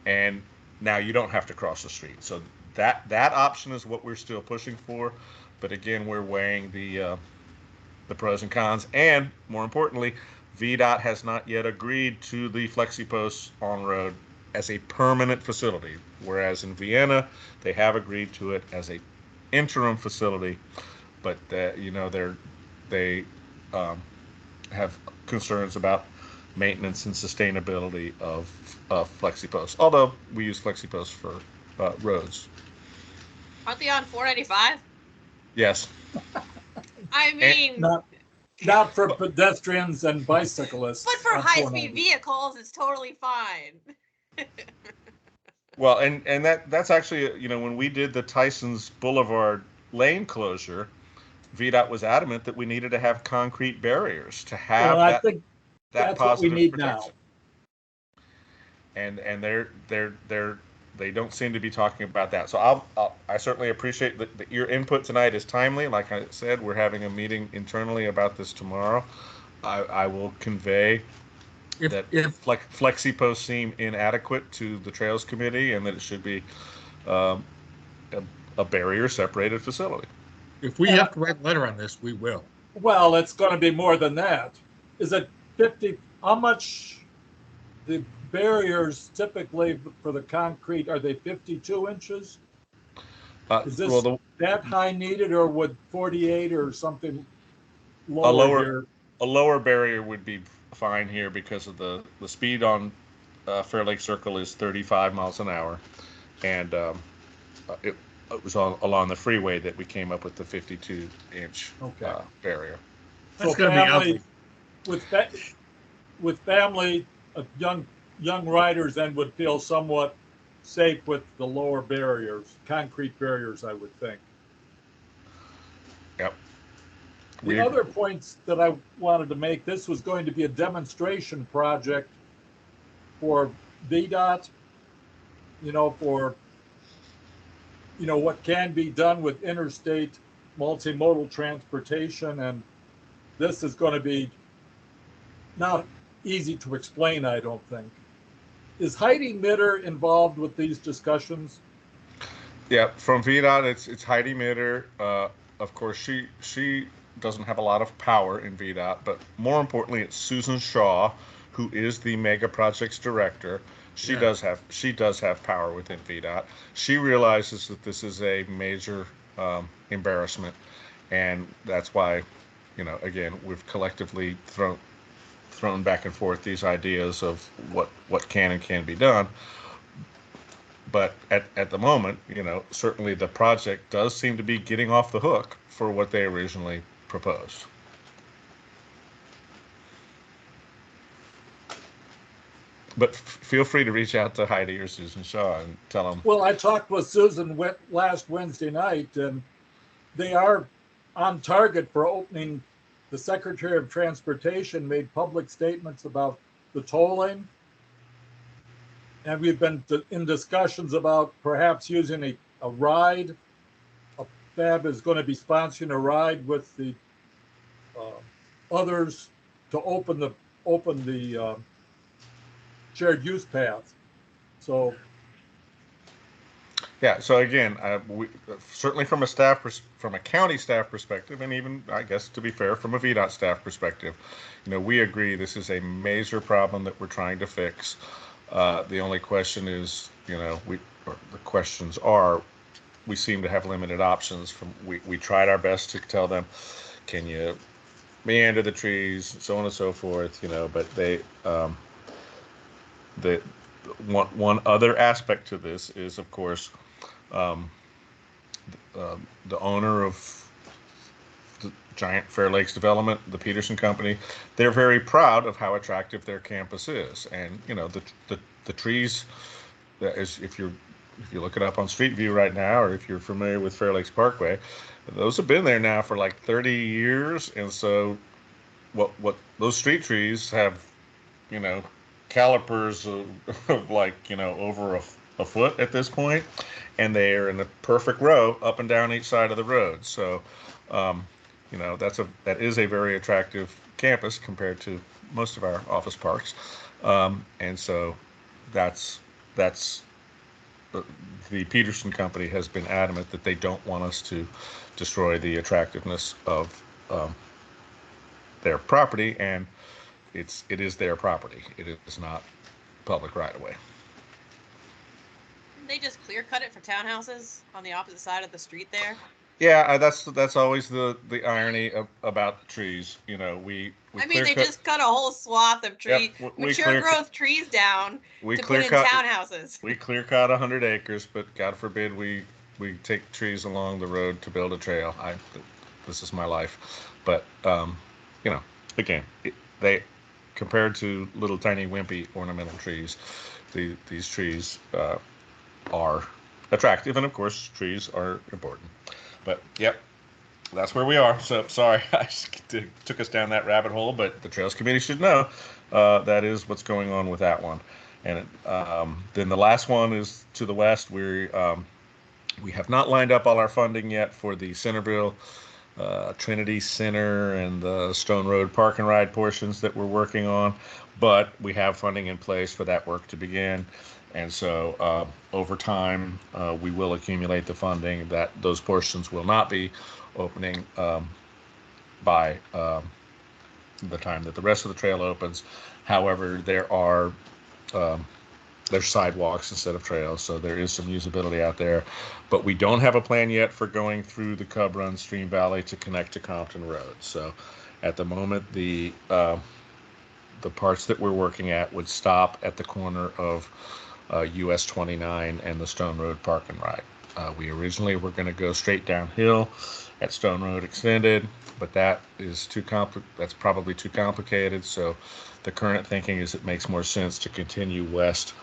and now you don't have to cross the street. So that option is what we're still pushing for, but again, we're weighing the pros and cons, and more importantly, VDOT has not yet agreed to the flexi posts on road as a permanent facility, whereas in Vienna they have agreed to it as a interim facility, but they have concerns about maintenance and sustainability of flexi posts. Although we use flexi posts for roads. Aren't they on 495? Yes. I mean, not for pedestrians and bicyclists. But for high-speed vehicles, it's totally fine. Well, and that's actually, when we did the Tyson's Boulevard lane closure, VDOT was adamant that we needed to have concrete barriers to have I think that that's what we need protection. now. And they don't seem to be talking about that. So I certainly appreciate that your input tonight is timely. Like I said, we're having a meeting internally about this tomorrow. I will convey that flexi posts seem inadequate to the Trails Committee, and that it should be a barrier separated facility. If we have to write a letter on this, we will. Well, it's going to be more than that. Is it 50? How much the barriers typically for the concrete, are they 52 inches? Is this that high needed, or would 48 or something lower? A lower barrier would be fine here because of the speed on Fair Lake Circle is 35 miles an hour, and it was along the freeway that we came up with the 52-inch barrier. That's going to be ugly. With family, young riders then would feel somewhat safe with the lower barriers, concrete barriers, I would think. Yep. The other points that I wanted to make, this was going to be a demonstration project for VDOT, for, what can be done with interstate multimodal transportation. And this is going to be not easy to explain, I don't think. Is Heidi Mitter involved with these discussions? Yeah, from VDOT, it's Heidi Mitter. Of course, she doesn't have a lot of power in VDOT, but more importantly, it's Susan Shaw, who is the mega projects director. She does have power within VDOT. She realizes that this is a major embarrassment, and that's why, again, we've collectively thrown back and forth these ideas of what can and can't be done. But at the moment, certainly the project does seem to be getting off the hook for what they originally proposed. But feel free to reach out to Heidi or Susan Shaw and tell them. Well, I talked with Susan last Wednesday night, and they are on target for opening. The Secretary of Transportation made public statements about the tolling. And we've been in discussions about perhaps using a ride. FAB is going to be sponsoring a ride with the others to open the shared use path. So. Yeah. So again, we certainly from a county staff perspective, and even I guess to be fair, from a VDOT staff perspective, we agree this is a major problem that we're trying to fix. The only question is, the questions are, we seem to have limited options. We tried our best to tell them, can you meander the trees, so on and so forth, but they, one other aspect to this is, of course, the owner of the giant Fair Lakes development, the Peterson Company, they're very proud of how attractive their campus is. And, the trees, if you look it up on Street View right now, or if you're familiar with Fair Lakes Parkway, those have been there now for like 30 years. And so what those street trees have, calipers of like, over a foot at this point, and they are in a perfect row up and down each side of the road. So, that is a very attractive campus compared to most of our office parks. And so that's the Peterson Company has been adamant that they don't want us to destroy the attractiveness of their property, and it is their property. It is not public right of way. They just clear cut it for townhouses on the opposite side of the street there. Yeah, that's always the irony about the trees. They just cut a whole swath of mature growth trees down to put in townhouses. We clear cut 100 acres, but God forbid we take trees along the road to build a trail. This is my life. But again, they compared to little tiny wimpy ornamental trees, these trees are attractive, and of course trees are important. But yep, that's where we are. So sorry, I just took us down that rabbit hole, but the Trails Committee should know that is what's going on with that one. And then the last one is to the west. We have not lined up all our funding yet for the Centerville, Trinity Center, and the Stone Road Park and Ride portions that we're working on, but we have funding in place for that work to begin. And so over time, we will accumulate the funding. That those portions will not be opening by the time that the rest of the trail opens. However, there's sidewalks instead of trails, so there is some usability out there. But we don't have a plan yet for going through the Cub Run Stream Valley to connect to Compton Road. So at the moment, the parts that we're working at would stop at the corner of US 29 and the Stone Road Park and Ride. We originally were going to go straight downhill at Stone Road Extended, but that is that's probably too complicated. So the current thinking is it makes more sense to continue west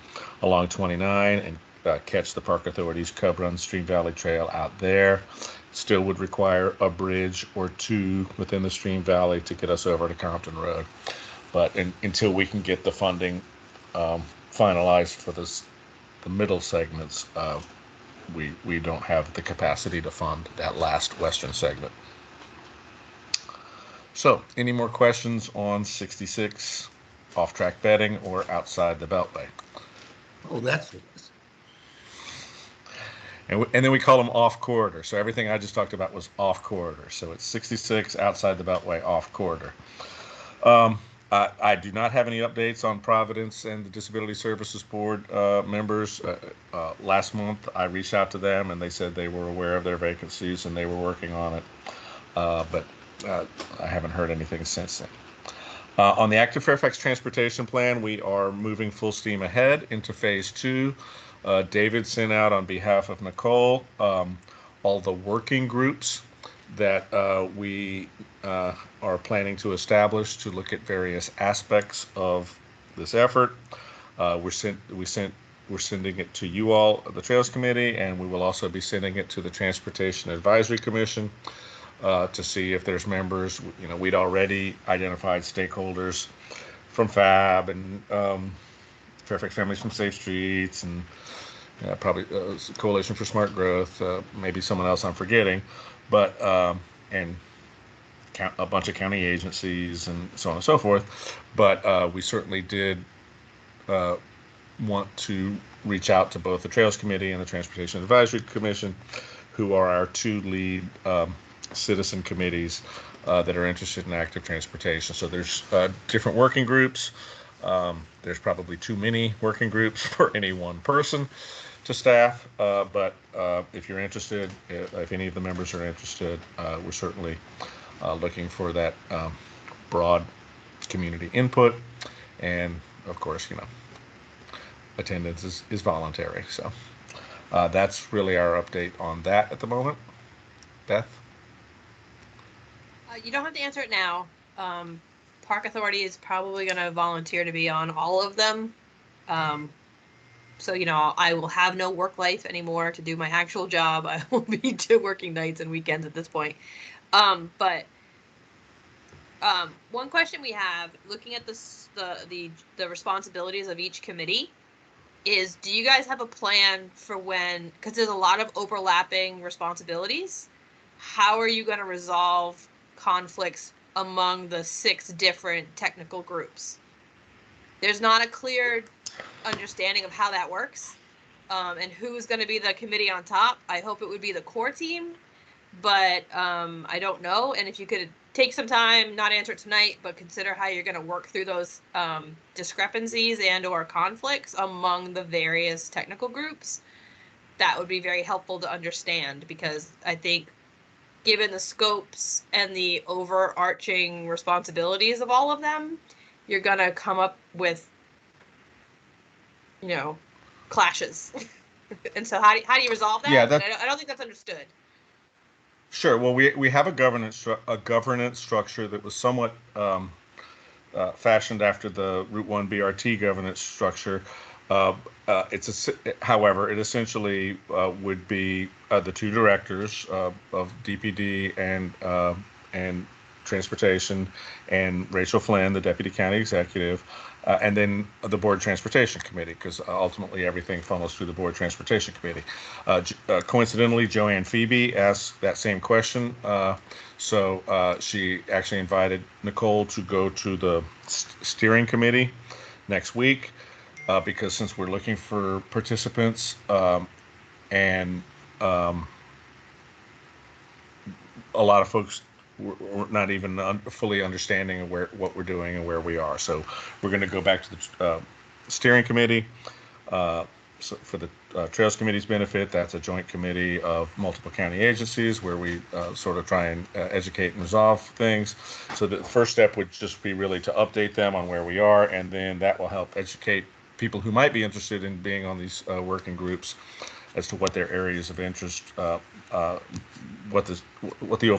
along 29 and catch the Park Authority's Cub Run Stream Valley Trail out there. still would require a bridge or two within the stream valley to get us over to Compton Road. But until we can get the funding finalized for the middle segments, we don't have the capacity to fund that last western segment. So, any more questions on 66 off-track betting or outside the Beltway? Oh, that's it. And then we call them off corridor. So everything I just talked about was off corridor. So it's 66 outside the Beltway, off corridor. I do not have any updates on Providence and the Disability Services Board members. Last month, I reached out to them, and they said they were aware of their vacancies and they were working on it. But I haven't heard anything since then. On the active Fairfax transportation plan, we are moving full steam ahead into phase 2. David sent out on behalf of Nicole all the working groups that we are planning to establish to look at various aspects of this effort. We're sending it to you all, the Trails Committee, and we will also be sending it to the Transportation Advisory Commission to see if there's members. You know, we'd already identified stakeholders from FAB and Fairfax Families from Safe Streets, and probably Coalition for Smart Growth, maybe someone else I'm forgetting, but and a bunch of county agencies and so on and so forth. But we certainly did want to reach out to both the Trails Committee and the Transportation Advisory Commission, who are our two lead citizen committees that are interested in active transportation. So there's different working groups. There's probably too many working groups for any one person to staff, but if you're interested, if any of the members are interested, we're certainly looking for that broad community input. And of course, you know, attendance is voluntary. So that's really our update on that at the moment. Beth? You don't have to answer it now. Park Authority is probably going to volunteer to be on all of them. So, you know, I will have no work life anymore to do my actual job. I will be working nights and weekends at this point. But one question we have, looking at the responsibilities of each committee, is do you guys have a plan for when, because there's a lot of overlapping responsibilities, how are you going to resolve conflicts among the 6 different technical groups? There's not a clear understanding of how that works, and who's going to be the committee on top. I hope it would be the core team, but I don't know. And if you could take some time, not answer it tonight, but consider how you're going to work through those discrepancies and or conflicts among the various technical groups, that would be very helpful to understand, because I think given the scopes and the overarching responsibilities of all of them, you're going to come up with, you know, clashes. And so how do you resolve that? Yeah, I don't think that's understood. Sure. Well, we have a governance structure that was somewhat fashioned after the Route 1 BRT governance structure. However, it essentially would be the 2 directors of DPD and Transportation, and Rachel Flynn, the Deputy County Executive, and then the Board Transportation Committee, because ultimately everything funnels through the Board Transportation Committee. Coincidentally, Joanne Phoebe asked that same question, so she actually invited Nicole to go to the steering committee next week, because since we're looking for participants, and a lot of folks we're not even fully understanding of what we're doing and where we are. So we're going to go back to the steering committee. So for the Trails Committee's benefit, that's a joint committee of multiple county agencies where we sort of try and educate and resolve things. So the first step would just be really to update them on where we are, and then that will help educate people who might be interested in being on these working groups as to what their areas of interest, what the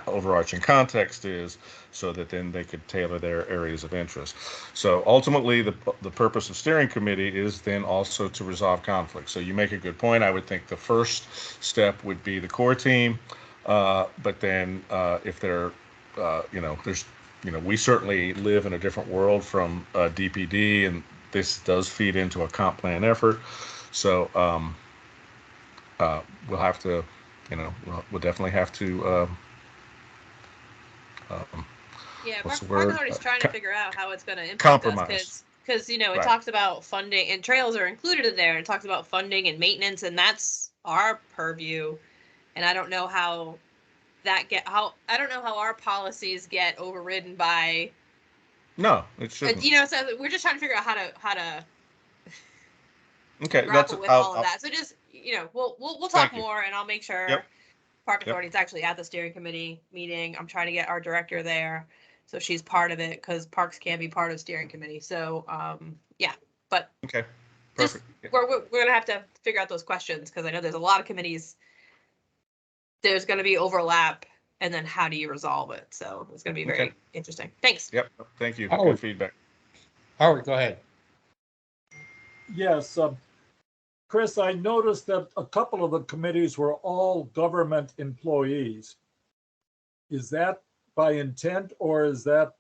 overarching context is, so that then they could tailor their areas of interest. So ultimately, the purpose of steering committee is then also to resolve conflicts. So you make a good point. I would think the first step would be the core team, But then if they're, there's, we certainly live in a different world from DPD, and this does feed into a comp plan effort. So we'll have to, we'll definitely have to. Yeah, what's the Mark word? is already trying to figure out how it's going to impact Compromise. us because it Right. talks about funding and trails are included in there. It talks about funding and maintenance, and that's our purview. And I don't know how I don't know how our policies get overridden by. No, it shouldn't. So we're just trying to figure out how to Okay, grapple with all of that. So just we'll talk more, and I'll make sure Yep. Park Authority is actually at the steering committee meeting. I'm trying to get our director there, so she's part of it because parks can be part of steering committee. So yeah, but okay, perfect. We're gonna have to figure out those questions because I know there's a lot of committees. There's going to be overlap, and then how do you resolve it? So it's going to be very interesting. Thanks. Yep. Thank you. Howard. Good feedback. Howard, go ahead. Yes, Chris, I noticed that a couple of the committees were all government employees. Is that by intent, or is that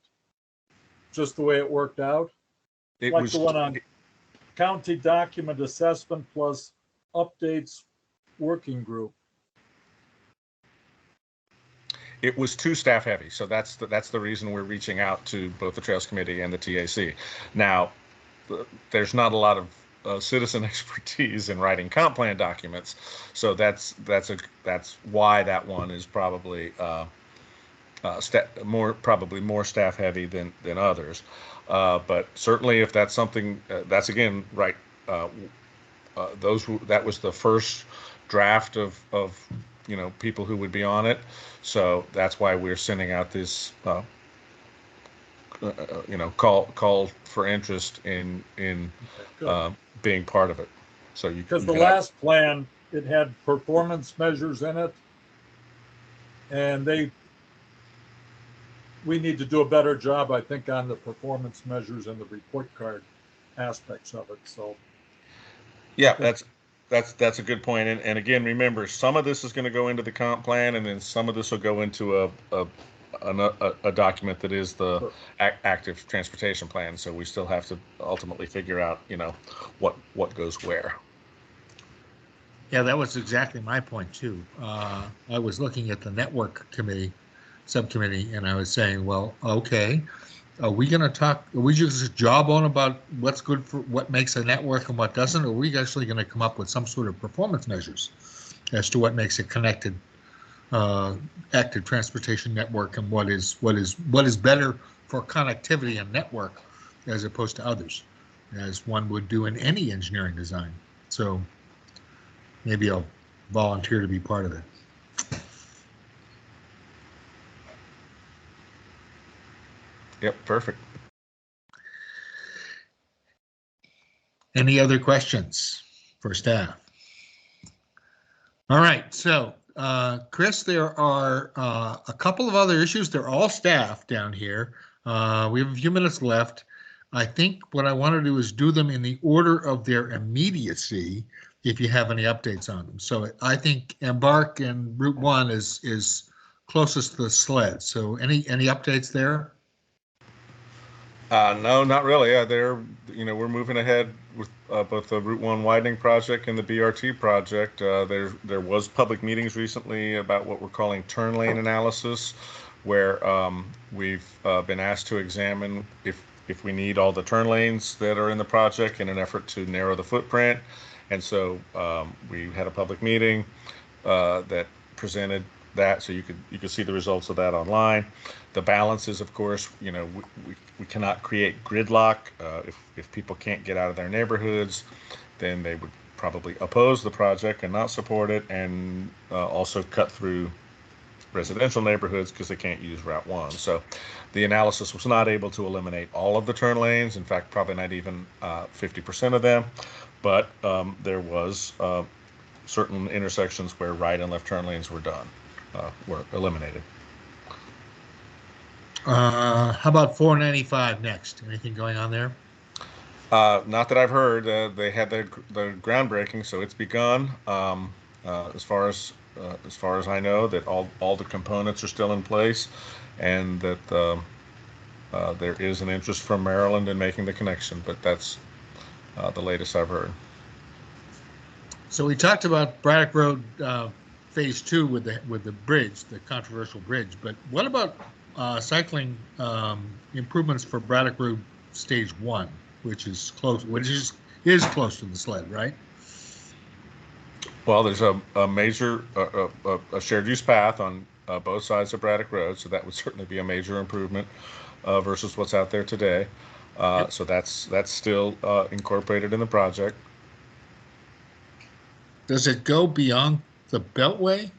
just the way it worked out? It like was the one on county document assessment plus updates working group. It was too staff heavy, so that's the reason we're reaching out to both the Trails Committee and the TAC. Now, there's not a lot of citizen expertise in writing comp plan documents, so that's why that one is probably more staff heavy than others. But certainly, if that's something that's again right, that was the first draft of people who would be on it. So that's why we're sending out this call for interest in being part of it. So because the last plan, it had performance measures in it, and we need to do a better job, I think, on the performance measures and the report card aspects of it. So yeah, that's a good point. And again, remember, some of this is going to go into the comp plan, and then some of this will go into a document that is the active transportation plan. So we still have to ultimately figure out, what goes where. Yeah, that was exactly my point too. I was looking at the network subcommittee, and I was saying, well, okay, are we just job on about what's good for what makes a network and what doesn't? Or are we actually going to come up with some sort of performance measures as to what makes a connected active transportation network and what is better for connectivity and network as opposed to others, as one would do in any engineering design? So maybe I'll volunteer to be part of it. Yep, perfect. Any other questions for staff? All right, so Chris, there are a couple of other issues. They're all staff down here. We have a few minutes left. I think what I want to do is do them in the order of their immediacy, if you have any updates on them. So I think Embark and Route 1 is closest to the sled. So any updates there? No, not really. We're moving ahead with both the Route 1 widening project and the BRT project. There was public meetings recently about what we're calling turn lane analysis, where we've been asked to examine if we need all the turn lanes that are in the project in an effort to narrow the footprint. And so we had a public meeting that presented that, so you could see the results of that online. The balance is, of course, we cannot create gridlock. If people can't get out of their neighborhoods, then they would probably oppose the project and not support it, and also cut through residential neighborhoods because they can't use Route 1. So the analysis was not able to eliminate all of the turn lanes. In fact, probably not even 50% of them. But there was certain intersections where right and left turn lanes were eliminated. How about 495 next? Anything going on there? Not that I've heard. They had the groundbreaking, so it's begun. As far as as far as I know, that all the components are still in place, and that there is an interest from Maryland in making the connection, but that's the latest I've heard. So we talked about Braddock Road Phase 2 with the bridge, the controversial bridge, but what about cycling improvements for Braddock Road Stage 1, which is close to the sled, right? Well, there's a major a shared use path on both sides of Braddock Road, so that would certainly be a major improvement versus what's out there today. Yep. So that's still incorporated in the project. Does it go beyond the Beltway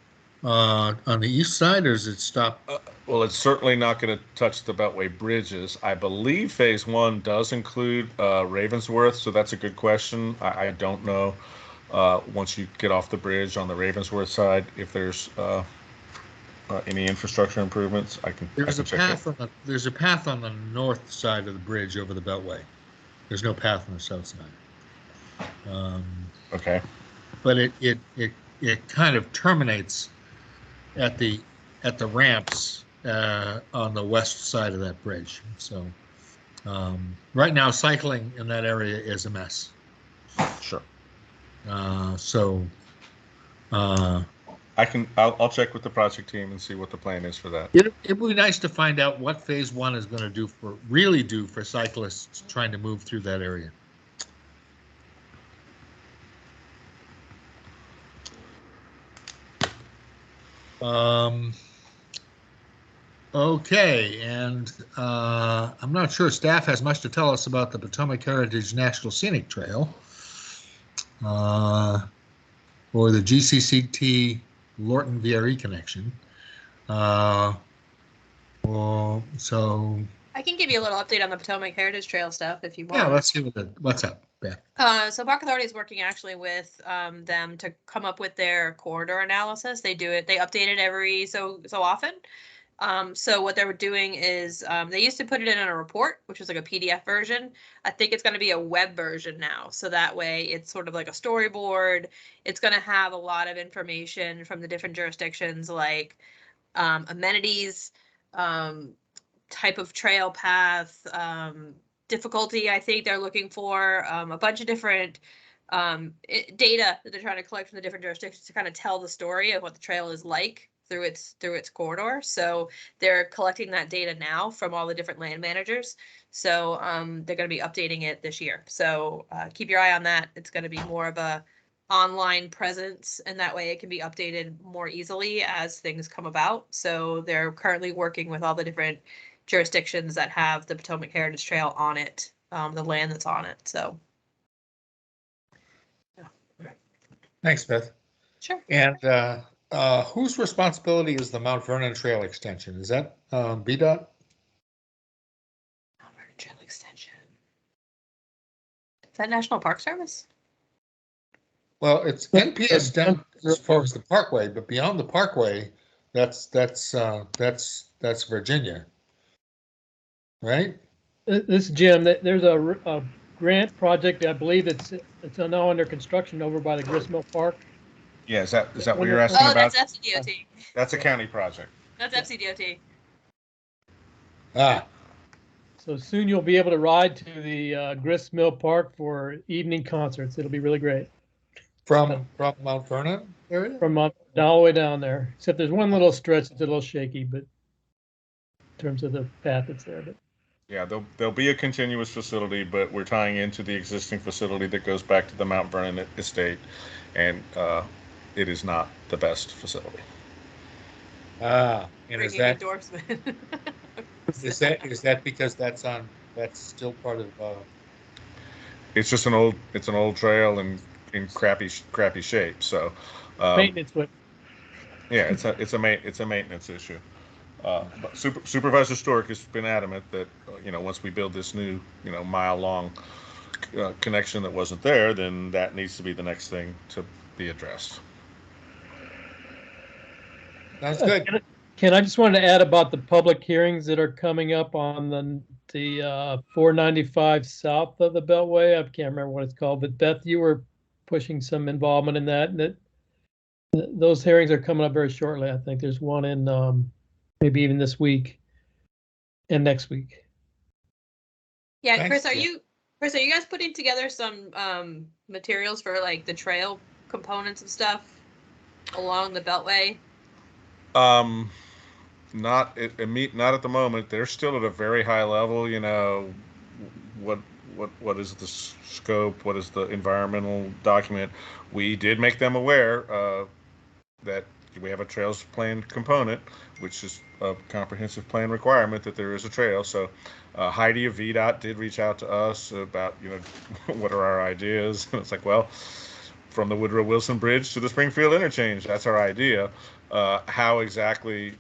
on the east side, or does it stop? Well, it's certainly not going to touch the Beltway bridges. I believe Phase 1 does include Ravensworth, so that's a good question. I don't know once you get off the bridge on the Ravensworth side if there's any infrastructure improvements. There's a path there's a path on the north side of the bridge over the Beltway. There's no path on the south side. Okay. But it kind of terminates at the ramps on the west side of that bridge. So right now, cycling in that area is a mess. Sure. I'll check with the project team and see what the plan is for that. It would be nice to find out what Phase 1 is going to really do for cyclists trying to move through that area. Okay, and I'm not sure staff has much to tell us about the Potomac Heritage National Scenic Trail or the GCCT Lorton VRE connection. So I can give you a little update on the Potomac Heritage Trail stuff if you want. yeah, let's see what's up, Beth. So Park Authority is working actually with them to come up with their corridor analysis. They update it every so often. So what they were doing is they used to put it in a report, which was like a PDF version. I think it's going to be a web version now. So that way it's sort of like a storyboard. It's going to have a lot of information from the different jurisdictions, like amenities, type of trail path, difficulty. I think they're looking for a bunch of different data that they're trying to collect from the different jurisdictions to kind of tell the story of what the trail is like through its corridor. So they're collecting that data now from all the different land managers. So they're going to be updating it this year. So keep your eye on that. It's going to be more of a online presence, and that way it can be updated more easily as things come about. So they're currently working with all the different jurisdictions that have the Potomac Heritage Trail on it, the land that's on it. So yeah. Thanks, Beth. Sure. And whose responsibility is the Mount Vernon Trail extension? Is that BDOT? Mount Vernon Trail extension. Is that National Park Service? Well, it's NPS down as far as the Parkway, but beyond the Parkway, that's Virginia, right? This is Jim. There's a grant project. I believe it's now under construction over by the Gristmill Park. Yeah, is that what you're asking about? That's FCDOT. That's a county project. That's FCDOT. Ah. So soon you'll be able to ride to the Gristmill Park for evening concerts. It'll be really great. From Mount Vernon area? From all the way down there. Except there's one little stretch that's a little shaky, but in terms of the path that's there. But yeah, there'll be a continuous facility, but we're tying into the existing facility that goes back to the Mount Vernon estate, and it is not the best facility. And is that endorsement? is that because that's still part of? It's just an old trail and in crappy shape. So maintenance with. Yeah, it's a maintenance issue. But Supervisor Stork has been adamant that once we build this new mile long connection that wasn't there, then that needs to be the next thing to be addressed. That's good. Ken, I just wanted to add about the public hearings that are coming up on the 495 south of the Beltway. I can't remember what it's called, but Beth, you were pushing some involvement in that, and Those hearings are coming up very shortly. I think there's one in maybe even this week and next week. Yeah, Thanks, Chris, Jeff. Chris, are you guys putting together some materials for like the trail components of stuff along the Beltway? Not not at the moment. They're still at a very high level. You know, what is the scope? What is the environmental document? We did make them aware that we have a trails plan component, which is a comprehensive plan requirement that there is a trail. So Heidi of VDOT did reach out to us about, you know, what are our ideas? And it's like, well, from the Woodrow Wilson Bridge to the Springfield interchange, that's our idea. How exactly,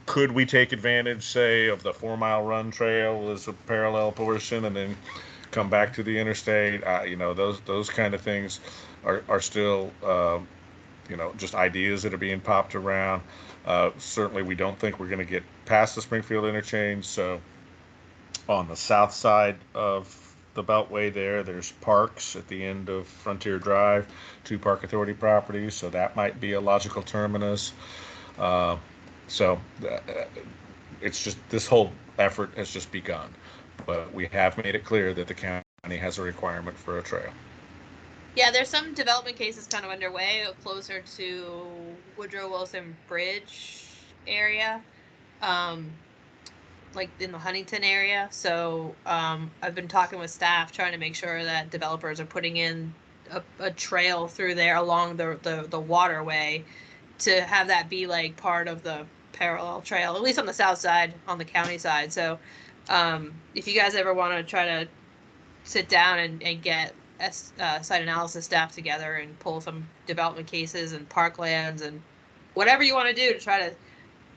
could we take advantage, say, of the 4-mile run trail as a parallel portion, and then come back to the interstate? Those kind of things are still, just ideas that are being popped around. Certainly, we don't think we're going to get past the Springfield interchange. So, on the south side of the Beltway there's parks at the end of Frontier Drive, 2 Park Authority properties. So that might be a logical terminus. It's just, this whole effort has just begun, but we have made it clear that the county has a requirement for a trail. Yeah, there's some development cases kind of underway closer to Woodrow Wilson Bridge area, like in the Huntington area. So I've been talking with staff trying to make sure that developers are putting in a trail through there along the waterway to have that be like part of the parallel trail, at least on the south side, on the county side. So if you guys ever want to try to sit down and get site analysis staff together and pull some development cases and parklands and whatever you want to do to try to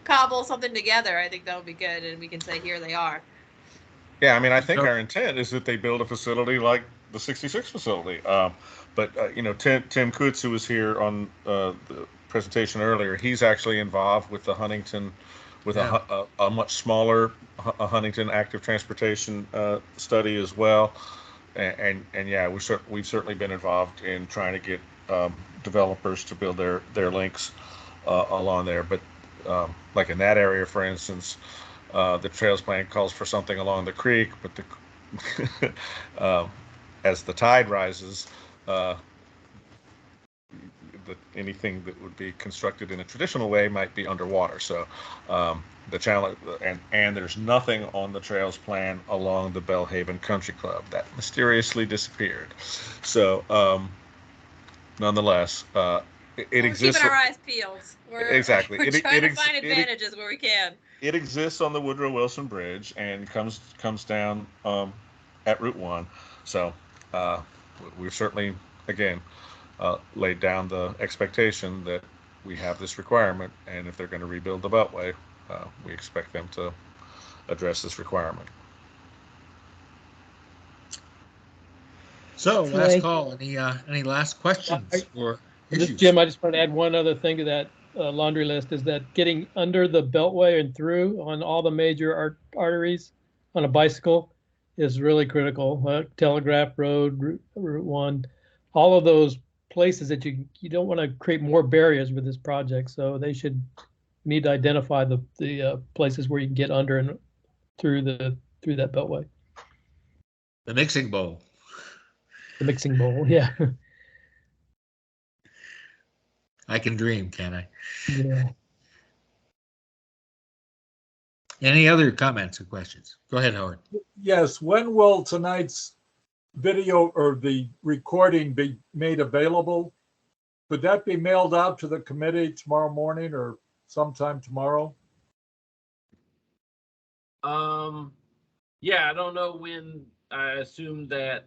cobble something together, I think that would be good, and we can say here they are. Yeah, I mean, I think our intent is that they build a facility like the 66 facility. But Tim Kutz, who was here on the presentation earlier, he's actually involved with the Huntington, with a much smaller Huntington active transportation study as well. And yeah, we've certainly been involved in trying to get developers to build their links along there. But like in that area, for instance, the trails plan calls for something along the creek, but as the tide rises, anything that would be constructed in a traditional way might be underwater. So the challenge, and there's nothing on the trails plan along the Bellhaven Country Club. That mysteriously disappeared. So nonetheless, it exists. Keeping our eyes peeled. Exactly. We're trying to find advantages where we can. It exists on the Woodrow Wilson Bridge and comes down at Route 1. So we've certainly, again, laid down the expectation that we have this requirement, and if they're going to rebuild the Beltway, we expect them to address this requirement. So last call. Any last questions or issues? Jim, I just want to add one other thing to that laundry list, is that getting under the Beltway and through on all the major arteries on a bicycle is really critical. Telegraph Road, Route 1, all of those places that you don't want to create more barriers with this project. So they need to identify the places where you can get under and through that Beltway. The mixing bowl. The mixing bowl, yeah. I can dream, can I? Yeah. Any other comments or questions? Go ahead, Howard. Yes. When will tonight's video or the recording be made available? Could that be mailed out to the committee tomorrow morning or sometime tomorrow? Yeah, I don't know when. I assume that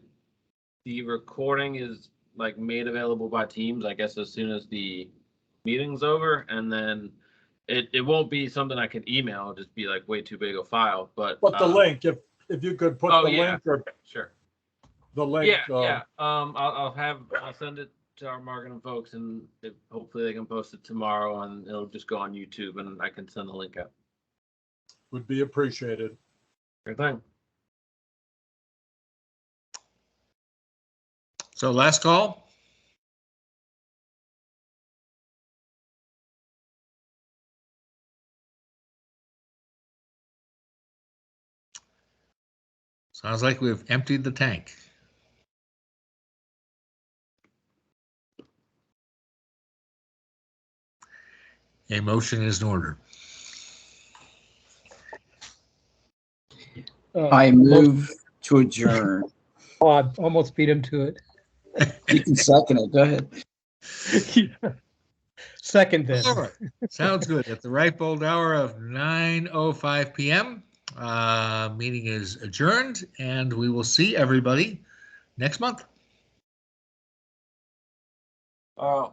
the recording is like made available by Teams, I guess, as soon as the meeting's over, and then it won't be something I can email. It'll just be like way too big a file. But the link, if you could put the link, or sure, the link. Yeah. I'll send it to our marketing folks, and hopefully they can post it tomorrow, and it'll just go on YouTube, and I can send the link out. Would be appreciated. Sure thing. So last call. Sounds like we've emptied the tank. A motion is in order. I move to adjourn. Oh, I almost beat him to it. You can second it. Go ahead. Second then. All right. Sounds good. At the ripe old hour of 9:05 p.m., meeting is adjourned, and we will see everybody next month. Oh.